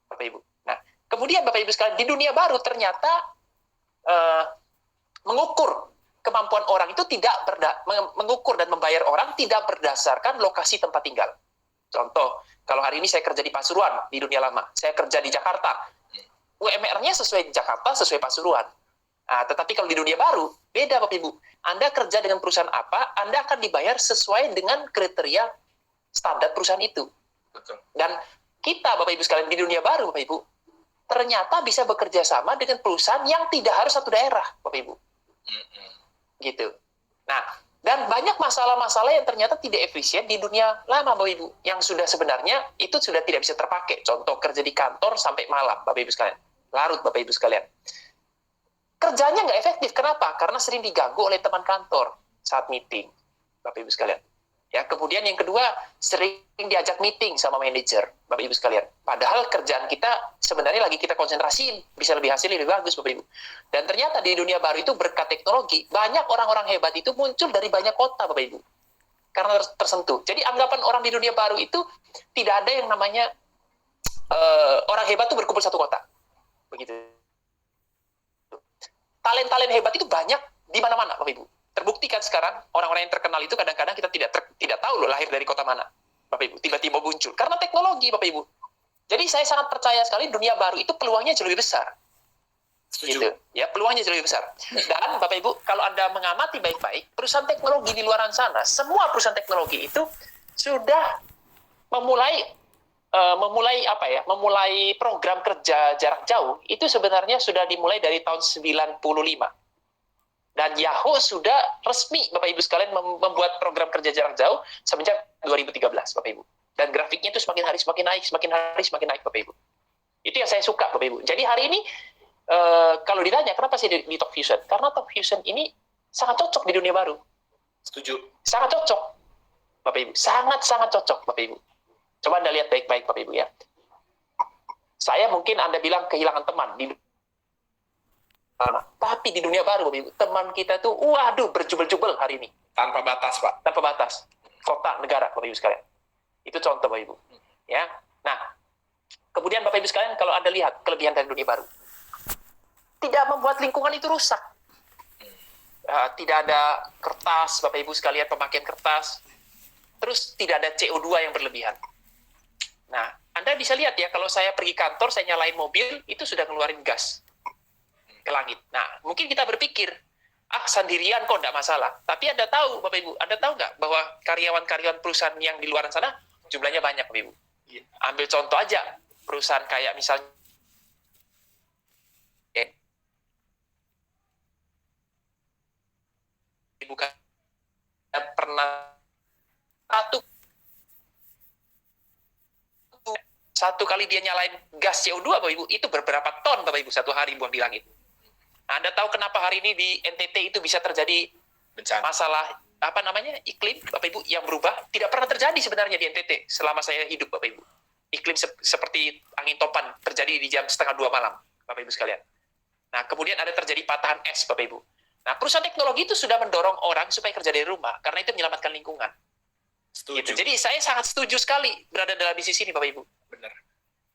[SPEAKER 5] Bapak Ibu. Nah, kemudian Bapak Ibu sekalian, di dunia baru ternyata mengukur kemampuan orang itu tidak mengukur dan membayar orang tidak berdasarkan lokasi tempat tinggal. Contoh, kalau hari ini saya kerja di Pasuruan, di dunia lama. Saya kerja di Jakarta. UMR-nya sesuai Jakarta, sesuai Pasuruan. Nah, tetapi kalau di dunia baru, beda Bapak Ibu. Anda kerja dengan perusahaan apa, Anda akan dibayar sesuai dengan kriteria standar perusahaan itu.
[SPEAKER 3] Betul.
[SPEAKER 5] Dan kita Bapak Ibu sekalian di dunia baru Bapak Ibu, ternyata bisa bekerja sama dengan perusahaan yang tidak harus satu daerah Bapak Ibu. Gitu. Nah, dan banyak masalah-masalah yang ternyata tidak efisien di dunia lama Bapak Ibu, yang sudah sebenarnya itu sudah tidak bisa terpakai. Contoh kerja di kantor sampai malam Bapak Ibu sekalian. Larut Bapak Ibu sekalian. Kerjanya nggak efektif. Kenapa? Karena sering diganggu oleh teman kantor saat meeting, Bapak Ibu sekalian. Ya, kemudian yang kedua, sering diajak meeting sama manajer, Bapak Ibu sekalian. Padahal kerjaan kita sebenarnya lagi kita konsentrasiin, bisa lebih hasilnya lebih bagus, Bapak Ibu. Dan ternyata di dunia baru itu berkat teknologi, banyak orang-orang hebat itu muncul dari banyak kota, Bapak Ibu. Karena tersentuh. Jadi anggapan orang di dunia baru itu tidak ada yang namanya orang hebat itu berkumpul satu kota. Begitu. Talent-talent hebat itu banyak di mana-mana, Bapak Ibu. Terbuktikan sekarang orang-orang yang terkenal itu kadang-kadang kita tidak tahu loh lahir dari kota mana, Bapak Ibu. Tiba-tiba muncul karena teknologi, Bapak Ibu. Jadi saya sangat percaya sekali dunia baru itu peluangnya jauh lebih besar.
[SPEAKER 3] Setuju.
[SPEAKER 5] Gitu. Ya, peluangnya jauh lebih besar. Dan Bapak Ibu, kalau Anda mengamati baik-baik, perusahaan teknologi di luar sana, semua perusahaan teknologi itu sudah memulai program kerja jarak jauh itu sebenarnya sudah dimulai dari tahun 95. Dan Yahoo sudah resmi Bapak Ibu sekalian membuat program kerja jarak jauh semenjak 2013 Bapak Ibu. Dan grafiknya itu semakin hari semakin naik, semakin hari semakin naik Bapak Ibu. Itu yang saya suka Bapak Ibu. Jadi hari ini
[SPEAKER 4] kalau ditanya kenapa sih di Talk Fusion? Karena Talk Fusion ini sangat cocok di dunia baru.
[SPEAKER 3] Setuju.
[SPEAKER 4] Sangat cocok, Bapak Ibu. Sangat-sangat cocok, Bapak Ibu. Coba Anda lihat baik-baik, Bapak Ibu ya. Saya mungkin Anda bilang kehilangan teman di tapi di dunia baru, Bapak Ibu, teman kita tuh, waduh, berjubel-jubel hari ini.
[SPEAKER 3] Tanpa batas, Pak.
[SPEAKER 4] Tanpa batas. Kota, negara, Bapak Ibu sekalian. Itu contoh, Bapak Ibu. Ya. Nah, kemudian Bapak Ibu sekalian, kalau Anda lihat kelebihan dari dunia baru, tidak membuat lingkungan itu rusak. Tidak ada kertas, Bapak Ibu sekalian, pemakaian kertas. Terus tidak ada CO2 yang berlebihan. Nah, Anda bisa lihat ya, kalau saya pergi kantor, saya nyalain mobil, itu sudah ngeluarin gas ke langit. Nah, mungkin kita berpikir, sendirian kok enggak masalah. Tapi Anda tahu, Bapak Ibu, Anda tahu nggak bahwa karyawan-karyawan perusahaan yang di luar sana jumlahnya banyak, Bapak Ibu. Ambil contoh aja, perusahaan kayak misalnya bukan pernah satu kali dia nyalain gas CO2, Bapak Ibu, itu beberapa ton, Bapak Ibu, satu hari buang di langit. Anda tahu kenapa hari ini di NTT itu bisa terjadi
[SPEAKER 3] Bencana.
[SPEAKER 4] masalah iklim, Bapak Ibu, yang berubah? Tidak pernah terjadi sebenarnya di NTT selama saya hidup, Bapak Ibu. Iklim seperti angin topan terjadi di jam 1:30 malam, Bapak Ibu sekalian. Nah, kemudian ada terjadi patahan es, Bapak Ibu. Nah, perusahaan teknologi itu sudah mendorong orang supaya kerja dari rumah karena itu menyelamatkan lingkungan.
[SPEAKER 3] Setuju.
[SPEAKER 4] Gitu. Jadi saya sangat setuju sekali berada dalam bisnis ini, Bapak Ibu.
[SPEAKER 3] Benar.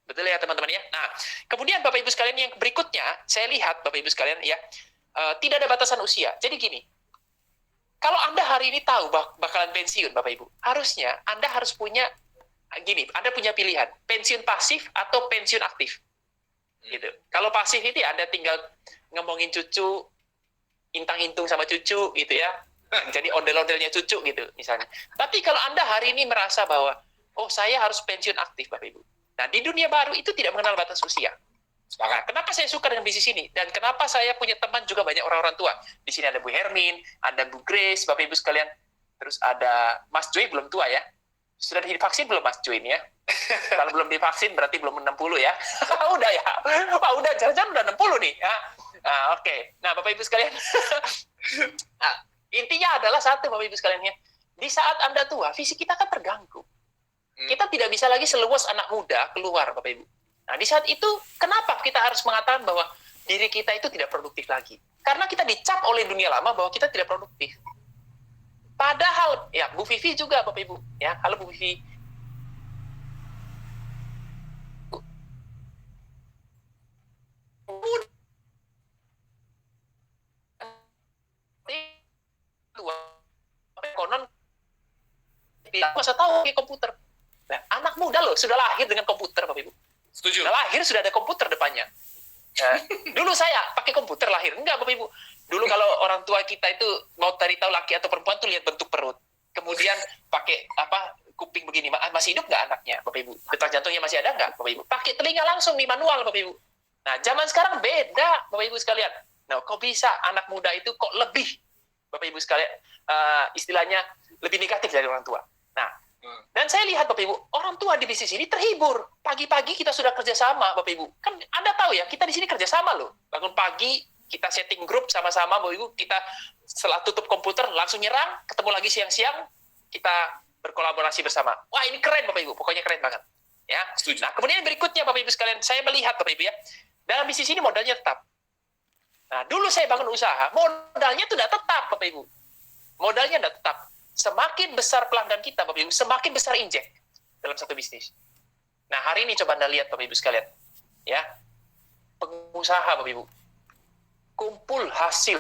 [SPEAKER 4] Betul ya teman-teman ya. Nah, kemudian Bapak Ibu sekalian yang berikutnya, saya lihat Bapak Ibu sekalian ya, tidak ada batasan usia. Jadi gini, kalau Anda hari ini tahu bakalan pensiun, Bapak Ibu, harusnya Anda harus punya gini, Anda punya pilihan, pensiun pasif atau pensiun aktif. Gitu. Kalau pasif itu ya Anda tinggal ngomongin cucu, intang-intung sama cucu gitu ya. Jadi ondel-ondelnya cucu gitu misalnya. Tapi kalau Anda hari ini merasa bahwa saya harus pensiun aktif, Bapak Ibu. Nah, di dunia baru itu tidak mengenal batas usia. Nah, kenapa saya suka dengan bisnis ini? Dan kenapa saya punya teman juga banyak orang-orang tua? Di sini ada Bu Hermin, ada Bu Grace, Bapak Ibu sekalian. Terus ada Mas Joy, belum tua ya. Sudah divaksin belum Mas Joy ini ya? Kalau belum divaksin berarti belum 60 ya. Udah ya. Wah, udah, jangan-jangan udah 60 nih. Ya. Oke. Nah, Bapak Ibu sekalian. Nah, intinya adalah satu, Bapak Ibu sekalian ya. Di saat Anda tua, fisik kita kan terganggu. Kita tidak bisa lagi seluas anak muda keluar, Bapak Ibu. Nah, di saat itu, kenapa kita harus mengatakan bahwa diri kita itu tidak produktif lagi? Karena kita dicap oleh dunia lama bahwa kita tidak produktif. Padahal, ya, Bu Vivi juga, Bapak Ibu. Ya, halo Bu Vivi. Konon, masa tahu pakai komputer. Nah, anak muda loh, sudah lahir dengan komputer, Bapak Ibu.
[SPEAKER 3] Setuju.
[SPEAKER 4] Sudah lahir, sudah ada komputer depannya. Dulu saya pakai komputer lahir. Enggak, Bapak Ibu. Dulu kalau orang tua kita itu mau cari tahu laki atau perempuan tuh lihat bentuk perut. Kemudian pakai kuping begini. Masih hidup nggak anaknya, Bapak Ibu? Detak jantungnya masih ada nggak, Bapak Ibu? Pakai telinga langsung di manual, Bapak Ibu. Nah, zaman sekarang beda, Bapak Ibu sekalian. Nah, kok bisa anak muda itu kok lebih, Bapak Ibu sekalian, istilahnya lebih negatif dari orang tua. Nah, dan saya lihat, Bapak Ibu, orang tua di bisnis ini terhibur. Pagi-pagi kita sudah kerjasama, Bapak Ibu. Kan Anda tahu ya, kita di sini kerjasama loh. Bangun pagi, kita setting grup sama-sama, Bapak Ibu. Kita setelah tutup komputer, langsung nyerang, ketemu lagi siang-siang, kita berkolaborasi bersama. Wah, ini keren, Bapak Ibu. Pokoknya keren banget. Ya.
[SPEAKER 3] Setuju.
[SPEAKER 4] Nah, kemudian berikutnya, Bapak Ibu sekalian, saya melihat, Bapak Ibu ya, dalam bisnis ini modalnya tetap. Nah, dulu saya bangun usaha, modalnya itu tidak tetap, Bapak Ibu. Modalnya tidak tetap. Semakin besar pelanggan kita, Bapak Ibu, semakin besar injek dalam satu bisnis. Nah, hari ini coba Anda lihat, Bapak Ibu sekalian. Ya, pengusaha, Bapak Ibu. Kumpul hasil.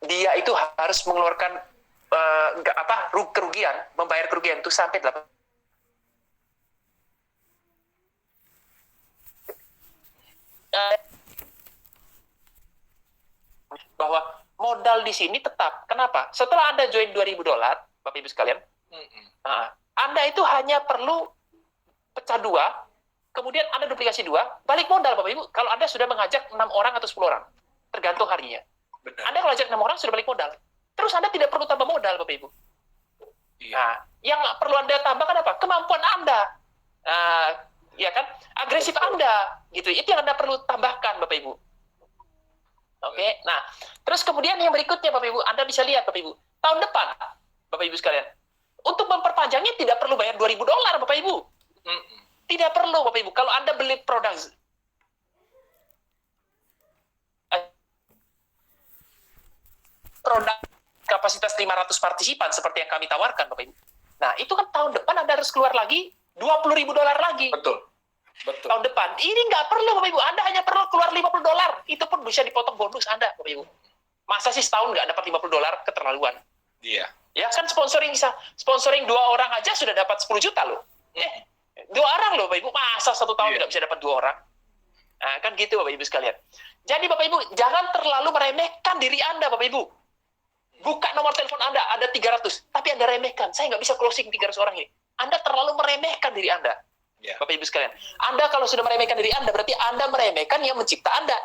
[SPEAKER 4] Dia itu harus mengeluarkan kerugian, membayar kerugian itu sampai 8 bahwa modal modal di sini tetap. Kenapa? Setelah Anda join $2.000, Bapak Ibu sekalian, Anda itu hanya perlu pecah 2, kemudian Anda duplikasi 2, balik modal Bapak Ibu. Kalau Anda sudah mengajak 6 orang atau 10 orang, tergantung harinya.
[SPEAKER 3] Benar.
[SPEAKER 4] Anda kalau ajak 6 orang sudah balik modal. Terus Anda tidak perlu tambah modal Bapak Ibu.
[SPEAKER 3] Iya.
[SPEAKER 4] Nah, yang perlu Anda tambahkan apa? Kemampuan Anda. Ya kan? Agresif Anda. Gitu. Itu yang Anda perlu tambahkan Bapak Ibu. Oke. Nah, terus kemudian yang berikutnya Bapak Ibu, Anda bisa lihat Bapak Ibu, tahun depan Bapak Ibu sekalian, untuk memperpanjangnya tidak perlu bayar $2.000 Bapak Ibu. Tidak perlu Bapak Ibu. Kalau Anda beli produk kapasitas 500 partisipan seperti yang kami tawarkan Bapak Ibu. Nah, itu kan tahun depan Anda harus keluar lagi $20.000 lagi.
[SPEAKER 3] Betul. Betul.
[SPEAKER 4] Tahun depan. Ini nggak perlu Bapak Ibu. Anda hanya perlu keluar $50. Itu pun bisa dipotong bonus Anda Bapak Ibu. Masa sih setahun nggak dapat $50? Keterlaluan.
[SPEAKER 3] Iya.
[SPEAKER 4] Ya kan sponsoring 2 orang aja sudah dapat 10 juta loh. 2 orang loh Bapak Ibu. Masa 1 tahun
[SPEAKER 3] Iya.
[SPEAKER 4] nggak bisa dapat 2 orang? Nah, kan gitu Bapak Ibu sekalian. Jadi Bapak Ibu, jangan terlalu meremehkan diri Anda Bapak Ibu. Buka nomor telepon Anda, ada 300. Tapi Anda remehkan. Saya nggak bisa closing 300 orang ini. Anda terlalu meremehkan diri Anda.
[SPEAKER 3] Ya.
[SPEAKER 4] Bapak Ibu sekalian. Anda kalau sudah meremehkan diri Anda, berarti Anda meremehkan yang mencipta Anda.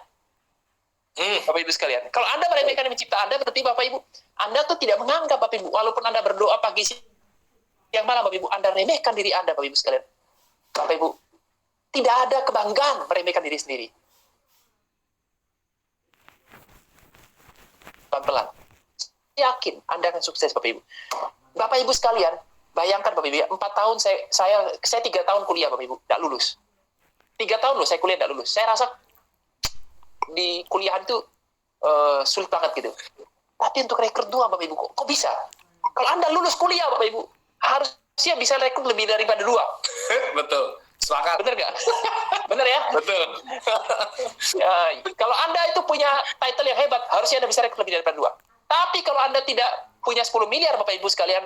[SPEAKER 4] Bapak Ibu sekalian. Kalau Anda meremehkan yang mencipta Anda, berarti Bapak Ibu, Anda tuh tidak menganggap Bapak Ibu. Walaupun Anda berdoa pagi, siang, malam Bapak Ibu, Anda remehkan diri Anda Bapak Ibu sekalian. Bapak Ibu, tidak ada kebanggaan meremehkan diri sendiri. Pelan-pelan. Yakin Anda akan sukses Bapak Ibu. Bapak Ibu sekalian, bayangkan Bapak Ibu ya, 4 tahun saya 3 tahun kuliah Bapak Ibu, tidak lulus. 3 tahun loh saya kuliah tidak lulus. Saya rasa di kuliahan itu sulit banget gitu. Tapi untuk rekrut 2 Bapak Ibu, kok bisa? Kalau Anda lulus kuliah Bapak Ibu, harusnya bisa rekrut lebih daripada 2.
[SPEAKER 3] Betul. Sepakat.
[SPEAKER 4] Bener nggak? Bener ya?
[SPEAKER 3] Betul.
[SPEAKER 4] Kalau Anda itu punya title yang hebat, harusnya Anda bisa rekrut lebih daripada 2. Tapi kalau Anda tidak punya 10 miliar Bapak Ibu sekalian,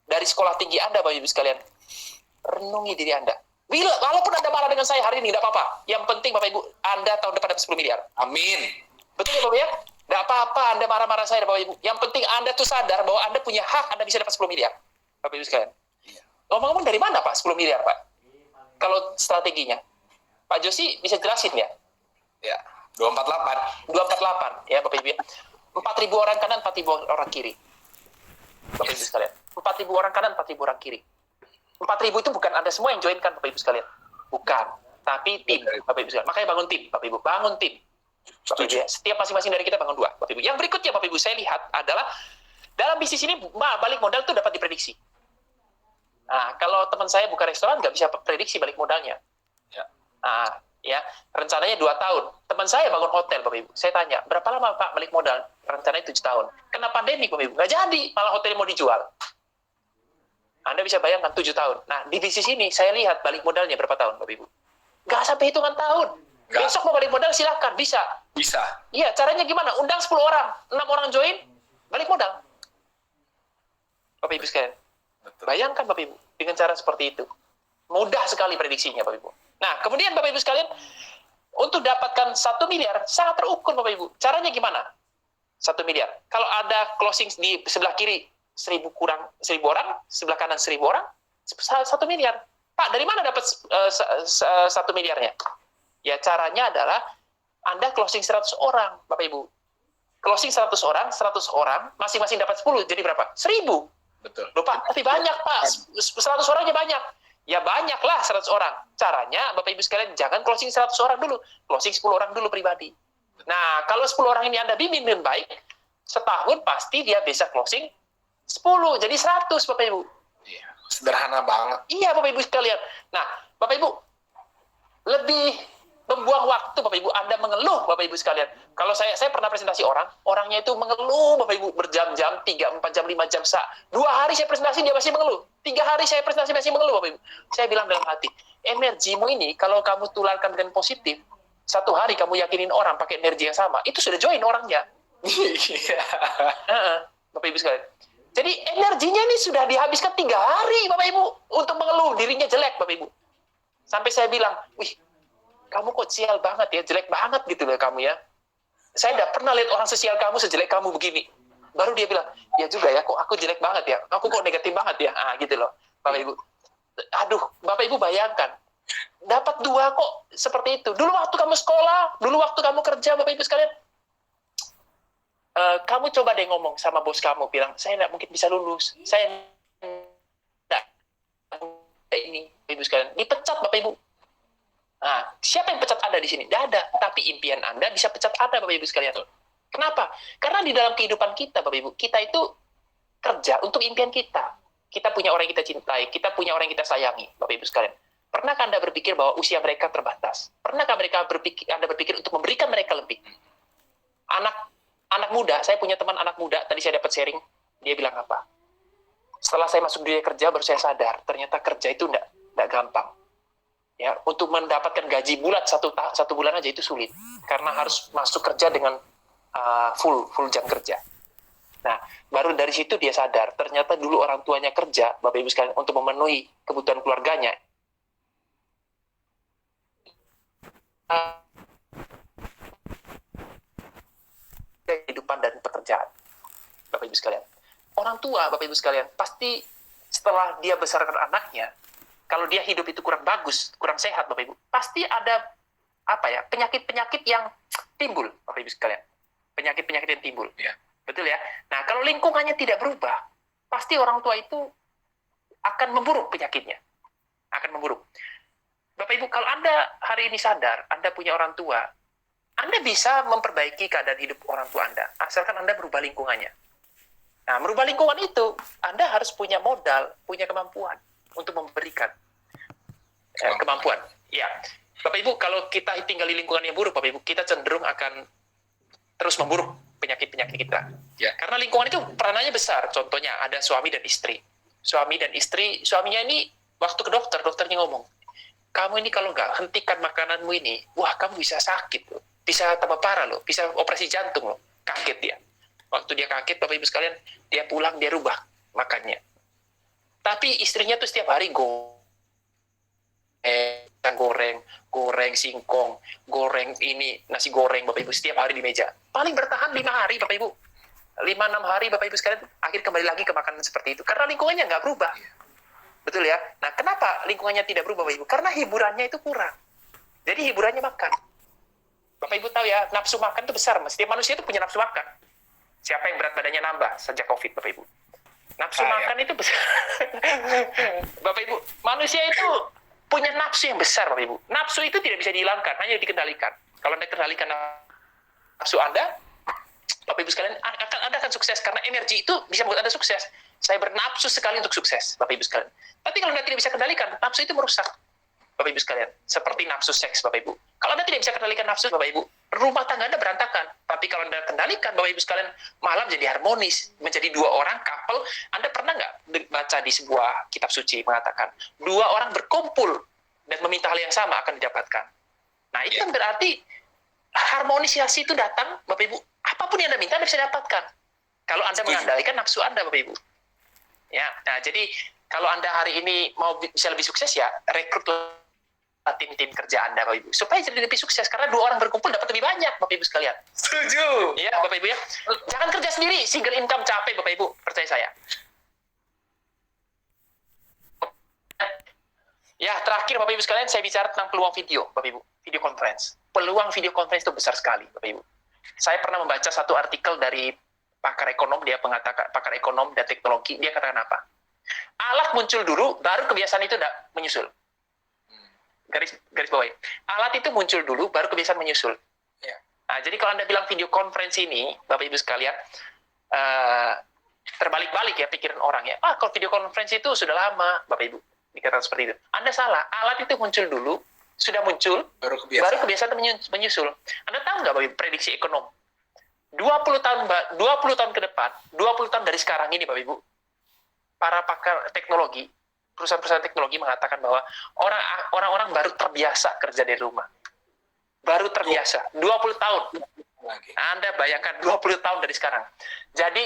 [SPEAKER 4] dari sekolah tinggi Anda Bapak Ibu sekalian, renungi diri Anda. Walaupun Anda marah dengan saya hari ini, tidak apa-apa. Yang penting Bapak Ibu, Anda tahun depan dapat 10 miliar.
[SPEAKER 3] Amin.
[SPEAKER 4] Betul ya Bapak ya? Tidak apa-apa Anda marah-marah saya Bapak Ibu. Yang penting Anda tuh sadar bahwa Anda punya hak, Anda bisa dapat 10 miliar. Bapak Ibu sekalian. Ngomong-ngomong dari mana Pak 10 miliar Pak? Kalau strateginya. Pak Josi bisa jelasin ya?
[SPEAKER 3] Ya. 248.
[SPEAKER 4] 248 ya Bapak Ibu ya. 4.000 orang kanan, 4.000 orang kiri. Bapak Ibu sekalian. 4.000 orang kanan, 4.000 orang kiri. 4.000 itu bukan Anda semua yang join kan Bapak Ibu sekalian. Bukan. Tapi tim Bapak Ibu sekalian. Makanya bangun tim Bapak Ibu. Bangun tim. Bapak Ibu ya. Setiap masing-masing dari kita bangun 2 Bapak Ibu. Yang berikutnya Bapak Ibu saya lihat adalah dalam bisnis ini balik modal itu dapat diprediksi. Nah, kalau teman saya buka restoran nggak bisa prediksi balik modalnya.
[SPEAKER 3] Ya.
[SPEAKER 4] Nah, ya rencananya 2 tahun. Teman saya bangun hotel Bapak Ibu. Saya tanya, berapa lama Pak balik modal? Rencananya 7 tahun. Kena pandemi Bapak Ibu. Nggak jadi. Malah hotelnya mau dijual. Anda bisa bayangkan 7 tahun. Nah, di bisnis ini saya lihat balik modalnya berapa tahun Bapak Ibu. Nggak sampai hitungan tahun.
[SPEAKER 3] Nggak.
[SPEAKER 4] Besok mau balik modal silahkan. Bisa.
[SPEAKER 3] Bisa.
[SPEAKER 4] Iya, caranya gimana? Undang 10 orang. 6 orang join, balik modal. Bapak Ibu sekalian.
[SPEAKER 3] Betul.
[SPEAKER 4] Bayangkan Bapak Ibu, dengan cara seperti itu. Mudah sekali prediksinya Bapak Ibu. Nah, kemudian Bapak Ibu sekalian, untuk dapatkan 1 miliar, sangat terukur Bapak Ibu. Caranya gimana? 1 miliar. Kalau ada closing di sebelah kiri, 1.000 kurang 1.000 orang, sebelah kanan 1.000 orang, 1 miliar. Pak, dari mana dapat 1 miliarnya? Ya, caranya adalah Anda closing 100 orang, Bapak Ibu. Closing 100 orang, masing-masing dapat 10, jadi berapa? 1.000.
[SPEAKER 3] Betul.
[SPEAKER 4] Loh Pak, tapi banyak Pak, 100 orangnya banyak. Ya banyaklah 100 orang. Caranya Bapak Ibu sekalian jangan closing 100 orang dulu, closing 10 orang dulu pribadi. Nah, kalau 10 orang ini Anda bimbing dengan baik, setahun pasti dia bisa closing 10, jadi 100 Bapak Ibu.
[SPEAKER 3] Iya. Sederhana banget.
[SPEAKER 4] Iya Bapak Ibu sekalian. Nah, Bapak Ibu, lebih membuang waktu Bapak Ibu, Anda mengeluh Bapak Ibu sekalian. Kalau saya pernah presentasi orangnya itu mengeluh Bapak Ibu berjam-jam, 3, 4 jam, 5 jam, 2 hari saya presentasi dia masih mengeluh. 3 hari saya presentasi masih mengeluh Bapak Ibu. Saya bilang dalam hati, energimu ini kalau kamu tularkan dengan positif, 1 hari kamu yakinin orang pakai energi yang sama, itu sudah join orangnya.
[SPEAKER 3] Iya.
[SPEAKER 4] Bapak Ibu sekalian. Jadi energinya ini sudah dihabiskan 3 hari Bapak Ibu untuk mengeluh dirinya jelek Bapak Ibu. Sampai saya bilang, wih, kamu kok sial banget ya, jelek banget gitu loh kamu ya. saya tidak pernah lihat orang sosial kamu sejelek kamu begini. Baru dia bilang, ya juga ya, kok aku jelek banget ya, aku kok negatif banget ya, gitu loh, Bapak Ibu. Aduh, Bapak Ibu bayangkan, dapat 2 kok seperti itu. Dulu waktu kamu sekolah, dulu waktu kamu kerja, Bapak Ibu sekalian, kamu coba deh ngomong sama bos kamu, bilang, saya tidak mungkin bisa lulus, saya tidak ini, Bapak Ibu sekalian, dipecat Bapak Ibu. Nah, siapa yang pecat Anda di sini? Tidak ada, tapi impian Anda bisa pecat Anda, Bapak Ibu sekalian. Kenapa? Karena di dalam kehidupan kita, Bapak Ibu, kita itu kerja untuk impian kita. Kita punya orang yang kita cintai, kita punya orang yang kita sayangi, Bapak Ibu sekalian. Pernahkah Anda berpikir bahwa usia mereka terbatas? Pernahkah Anda berpikir untuk memberikan mereka lebih? Anak muda, saya punya teman anak muda, tadi saya dapat sharing, dia bilang apa? Setelah saya masuk dunia kerja, baru saya sadar, ternyata kerja itu enggak gampang. Ya, untuk mendapatkan gaji bulat satu bulan aja itu sulit. Karena harus masuk kerja dengan full jam kerja. Nah, baru dari situ dia sadar, ternyata dulu orang tuanya kerja, Bapak Ibu sekalian, untuk memenuhi kebutuhan keluarganya. Kehidupan dan pekerjaan, Bapak Ibu sekalian. Orang tua, Bapak Ibu sekalian, pasti setelah dia besarkan anaknya, kalau dia hidup itu kurang bagus, kurang sehat, Bapak Ibu, pasti ada penyakit-penyakit yang timbul, Bapak Ibu sekalian. Penyakit-penyakit yang timbul.
[SPEAKER 3] Ya.
[SPEAKER 4] Betul ya? Nah, kalau lingkungannya tidak berubah, pasti orang tua itu akan memburuk penyakitnya. Akan memburuk. Bapak Ibu, kalau Anda hari ini sadar, Anda punya orang tua, Anda bisa memperbaiki keadaan hidup orang tua Anda, asalkan Anda berubah lingkungannya. Nah, merubah lingkungan itu, Anda harus punya modal, punya kemampuan untuk memberikan kemampuan. Ya, Bapak Ibu, kalau kita tinggal di lingkungan yang buruk, Bapak Ibu, kita cenderung akan terus memburuk penyakit-penyakit kita.
[SPEAKER 3] Ya.
[SPEAKER 4] Karena lingkungan itu peranannya besar. Contohnya ada suami dan istri. Suami dan istri, suaminya ini waktu ke dokter, dokternya ngomong, kamu ini kalau nggak hentikan makananmu ini, wah kamu bisa sakit loh. Bisa tambah parah loh, bisa operasi jantung loh. Kaget dia. Waktu dia kaget, Bapak Ibu sekalian, dia pulang, dia rubah makannya. Tapi istrinya tuh setiap hari goreng singkong, goreng ini, nasi goreng, Bapak Ibu, setiap hari di meja. Paling bertahan 5 hari, Bapak Ibu. 5-6 hari, Bapak Ibu sekalian, akhir kembali lagi ke makanan seperti itu. Karena lingkungannya nggak berubah. Betul ya? Nah, kenapa lingkungannya tidak berubah, Bapak Ibu? Karena hiburannya itu kurang. Jadi hiburannya makan. Bapak Ibu tahu ya, nafsu makan itu besar. Setiap manusia itu punya nafsu makan. Siapa yang berat badannya nambah sejak COVID, Bapak Ibu? Nafsu makan itu besar. Bapak Ibu, manusia itu punya nafsu yang besar, Bapak Ibu. Nafsu itu tidak bisa dihilangkan, hanya dikendalikan. Kalau Anda kendalikan nafsu Anda, Bapak Ibu sekalian, Anda akan sukses. Karena energi itu bisa membuat Anda sukses. Saya bernafsu sekali untuk sukses, Bapak Ibu sekalian. Tapi kalau Anda tidak bisa kendalikan, nafsu itu merusak, Bapak Ibu sekalian. Seperti nafsu seks, Bapak Ibu. Kalau Anda tidak bisa kendalikan nafsu, Bapak Ibu, rumah tangga Anda berantakan. Tapi kalau Anda kendalikan, Bapak Ibu sekalian, malam jadi harmonis. Menjadi 2 orang, couple. Anda pernah nggak baca di sebuah kitab suci mengatakan, 2 orang berkumpul dan meminta hal yang sama akan didapatkan. Nah, itu kan berarti harmonisasi itu datang, Bapak Ibu. Apapun yang Anda minta, Anda bisa dapatkan. Kalau Anda mengandalkan nafsu Anda, Bapak Ibu. Ya, nah jadi kalau Anda hari ini mau bisa lebih sukses ya, rekrut tim kerja Anda, Bapak Ibu, supaya jadi lebih sukses. Karena 2 orang berkumpul dapat lebih banyak, Bapak Ibu sekalian.
[SPEAKER 3] Setuju.
[SPEAKER 4] Ya, Bapak Ibu ya. Jangan kerja sendiri, single income capek, Bapak Ibu, percaya saya. Ya, terakhir Bapak Ibu sekalian, saya bicara tentang peluang video, Bapak Ibu, video conference. Peluang video conference itu besar sekali, Bapak Ibu. Saya pernah membaca satu artikel dari pakar ekonom, dia mengatakan, pakar ekonom dan teknologi, dia katakan apa? Alat muncul dulu, baru kebiasaan itu menyusul. Garis bawahi. Alat itu muncul dulu, baru kebiasaan menyusul.
[SPEAKER 3] Ya.
[SPEAKER 4] Nah, jadi kalau Anda bilang video conference ini, Bapak Ibu sekalian, terbalik-balik ya pikiran orang ya. Kalau video conference itu sudah lama, Bapak Ibu, dikatakan seperti itu. Anda salah. Alat itu muncul dulu, sudah muncul, baru kebiasaan menyusul. Anda tahu nggak, Bapak Ibu, prediksi ekonom? 20 tahun ke depan, 20 tahun dari sekarang ini, Bapak Ibu, para pakar teknologi, perusahaan-perusahaan teknologi mengatakan bahwa orang-orang baru terbiasa kerja dari rumah. Baru terbiasa. 20 tahun. Anda bayangkan 20 tahun dari sekarang. Jadi,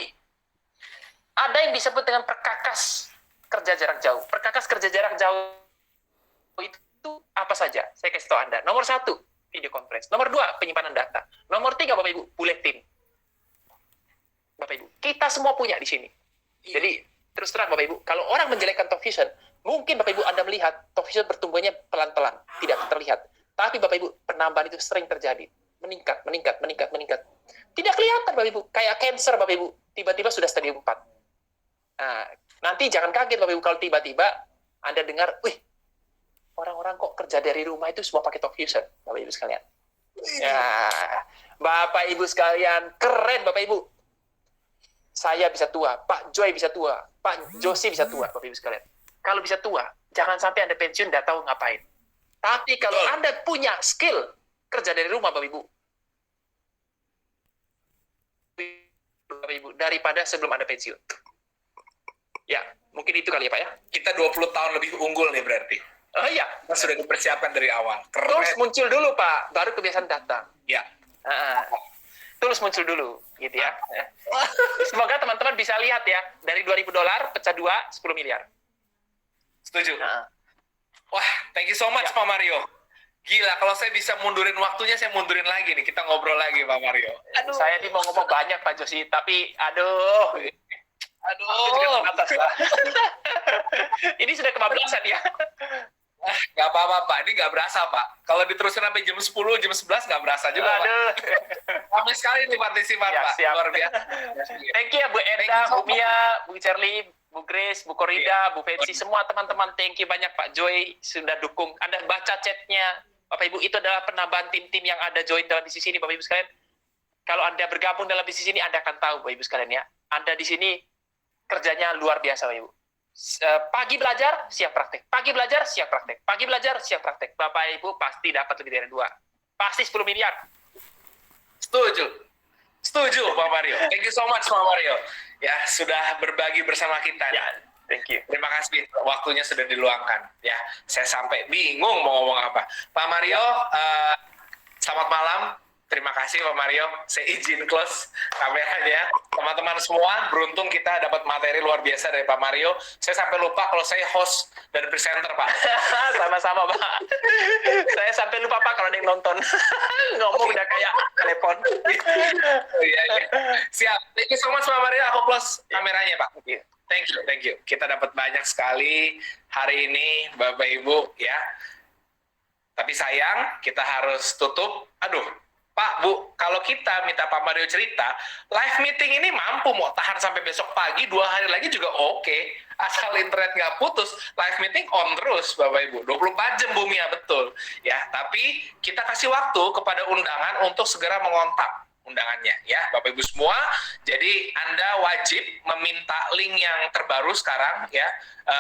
[SPEAKER 4] ada yang disebut dengan perkakas kerja jarak jauh. Perkakas kerja jarak jauh itu apa saja? Saya kasih tahu Anda. Nomor 1, video conference. Nomor 2, penyimpanan data. Nomor 3, Bapak Ibu, bulletin. Bapak Ibu, kita semua punya di sini. Jadi, terus terang Bapak Ibu, kalau orang menjelekkan Talk Vision, mungkin Bapak Ibu Anda melihat Talk Vision bertumbuhnya pelan-pelan, tidak terlihat. Tapi Bapak Ibu, penambahan itu sering terjadi. Meningkat. Tidak kelihatan Bapak Ibu, kayak cancer Bapak Ibu, tiba-tiba sudah stadium 4. Nah, nanti jangan kaget Bapak Ibu kalau tiba-tiba Anda dengar, wih, orang-orang kok kerja dari rumah itu semua pakai Talk Vision, Bapak Ibu sekalian. Ya, Bapak Ibu sekalian, keren Bapak Ibu. Saya bisa tua, Pak Joy bisa tua, Pak Josi bisa tua, Bapak Ibu sekalian. Kalau bisa tua, jangan sampai Anda pensiun nggak tahu ngapain. Tapi kalau Anda punya skill kerja dari rumah, Bapak Ibu, daripada sebelum Anda pensiun. Ya, mungkin itu kali ya Pak ya.
[SPEAKER 3] Kita 20 tahun lebih unggul nih berarti.
[SPEAKER 4] Oh iya,
[SPEAKER 3] Kita sudah dipersiapkan dari awal.
[SPEAKER 4] tools
[SPEAKER 3] Keren.
[SPEAKER 4] muncul dulu Pak, baru kebiasaan datang.
[SPEAKER 3] Ya.
[SPEAKER 4] Tools muncul dulu, gitu ya. Semoga teman-teman bisa lihat ya, dari $2.000 pecah 2, 10 miliar.
[SPEAKER 3] Setuju.
[SPEAKER 4] Nah,
[SPEAKER 3] Wah, thank you so much
[SPEAKER 4] Ya.
[SPEAKER 3] Pak Mario. Gila, kalau saya bisa mundurin waktunya, saya mundurin lagi nih. Kita ngobrol lagi Pak Mario.
[SPEAKER 4] saya ini mau ngomong banyak Pak Josi, tapi aduh, aku juga
[SPEAKER 3] Aduh.
[SPEAKER 4] terbatas Pak. Ini sudah kebablasan ya.
[SPEAKER 3] Gak apa-apa Pak, ini gak berasa Pak. Kalau diterusin sampai jam 10, jam 11 gak berasa juga Pak.
[SPEAKER 4] Aduh.
[SPEAKER 3] Ramai sekali nih partisipan
[SPEAKER 4] Ya,
[SPEAKER 3] Pak.
[SPEAKER 4] siap.
[SPEAKER 3] Luar biasa.
[SPEAKER 4] Thank you ya Bu
[SPEAKER 3] Thank
[SPEAKER 4] Enda,
[SPEAKER 3] you so
[SPEAKER 4] Bu Mia, Bu Charlie, Bu Grace, Bu Korida, Bu Fancy, semua teman-teman. Thank you banyak Pak Joy sudah dukung. Anda baca chatnya. Bapak Ibu, itu adalah penambahan tim-tim yang ada join dalam bisnis ini Bapak Ibu sekalian. Kalau Anda bergabung dalam bisnis ini, Anda akan tahu Bapak Ibu sekalian ya. Anda di sini kerjanya luar biasa Bapak Ibu. Pagi belajar, siang praktek. Pagi belajar, siang praktek. Pagi belajar, siang praktek. Bapak Ibu pasti dapat lebih dari 2. Pasti 10 miliar.
[SPEAKER 3] Setuju. Setuju Pak Mario. Thank you so much Pak Mario. Ya, sudah berbagi bersama kita.
[SPEAKER 4] Ya, thank you.
[SPEAKER 3] Terima kasih, waktunya sudah diluangkan. Ya, saya sampai bingung mau ngomong apa. Pak Mario, selamat malam. Terima kasih Pak Mario. Saya izin close kameranya. Teman-teman semua, beruntung kita dapat materi luar biasa dari Pak Mario. Saya sampai lupa kalau saya host dan presenter Pak.
[SPEAKER 4] Sama-sama Pak. Saya sampai lupa Pak kalau ada yang nonton. Ngomong udah kayak telepon.
[SPEAKER 3] Iya. Siap. Thank you so much Pak Mario. Aku close kameranya Pak.
[SPEAKER 4] Iya.
[SPEAKER 3] Thank you. Kita dapat banyak sekali hari ini, Bapak Ibu, ya. Tapi sayang, kita harus tutup. Aduh, Pak, Bu, kalau kita minta Pak Mario cerita, live meeting ini mampu mau tahan sampai besok pagi, 2 hari lagi juga oke. Asal internet nggak putus, live meeting on terus, Bapak Ibu. 24 jam bumi ya, betul. Ya, tapi kita kasih waktu kepada undangan untuk segera mengontak undangannya ya Bapak Ibu semua. Jadi Anda wajib meminta link yang terbaru sekarang ya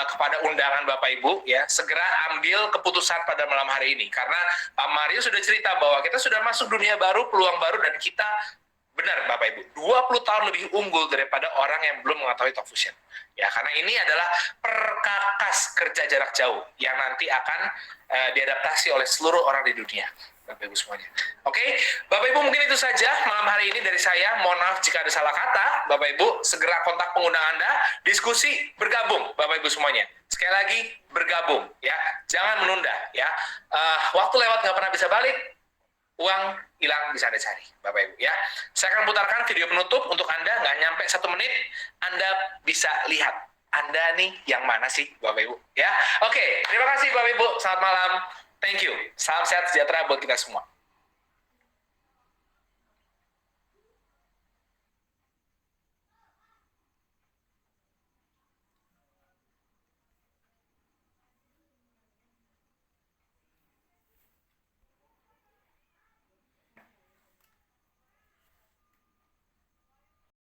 [SPEAKER 3] kepada undangan Bapak Ibu ya, segera ambil keputusan pada malam hari ini karena Pak Mario sudah cerita bahwa kita sudah masuk dunia baru, peluang baru, dan kita benar Bapak Ibu 20 tahun lebih unggul daripada orang yang belum mengetahui Talk Vision ya, karena ini adalah perkakas kerja jarak jauh yang nanti akan diadaptasi oleh seluruh orang di dunia Bapak Ibu semuanya. Oke, Bapak Ibu mungkin itu saja malam hari ini dari saya. Mohon maaf jika ada salah kata. Bapak Ibu segera kontak pengundang Anda, diskusi, bergabung Bapak Ibu semuanya. Sekali lagi bergabung ya, jangan menunda ya. Waktu lewat nggak pernah bisa balik, uang hilang bisa Anda cari Bapak Ibu ya. Saya akan putarkan video penutup untuk Anda, nggak nyampe 1 menit, Anda bisa lihat Anda nih yang mana sih Bapak Ibu ya. Oke, terima kasih Bapak Ibu, selamat malam. Thank you. Salam sehat sejahtera buat kita semua.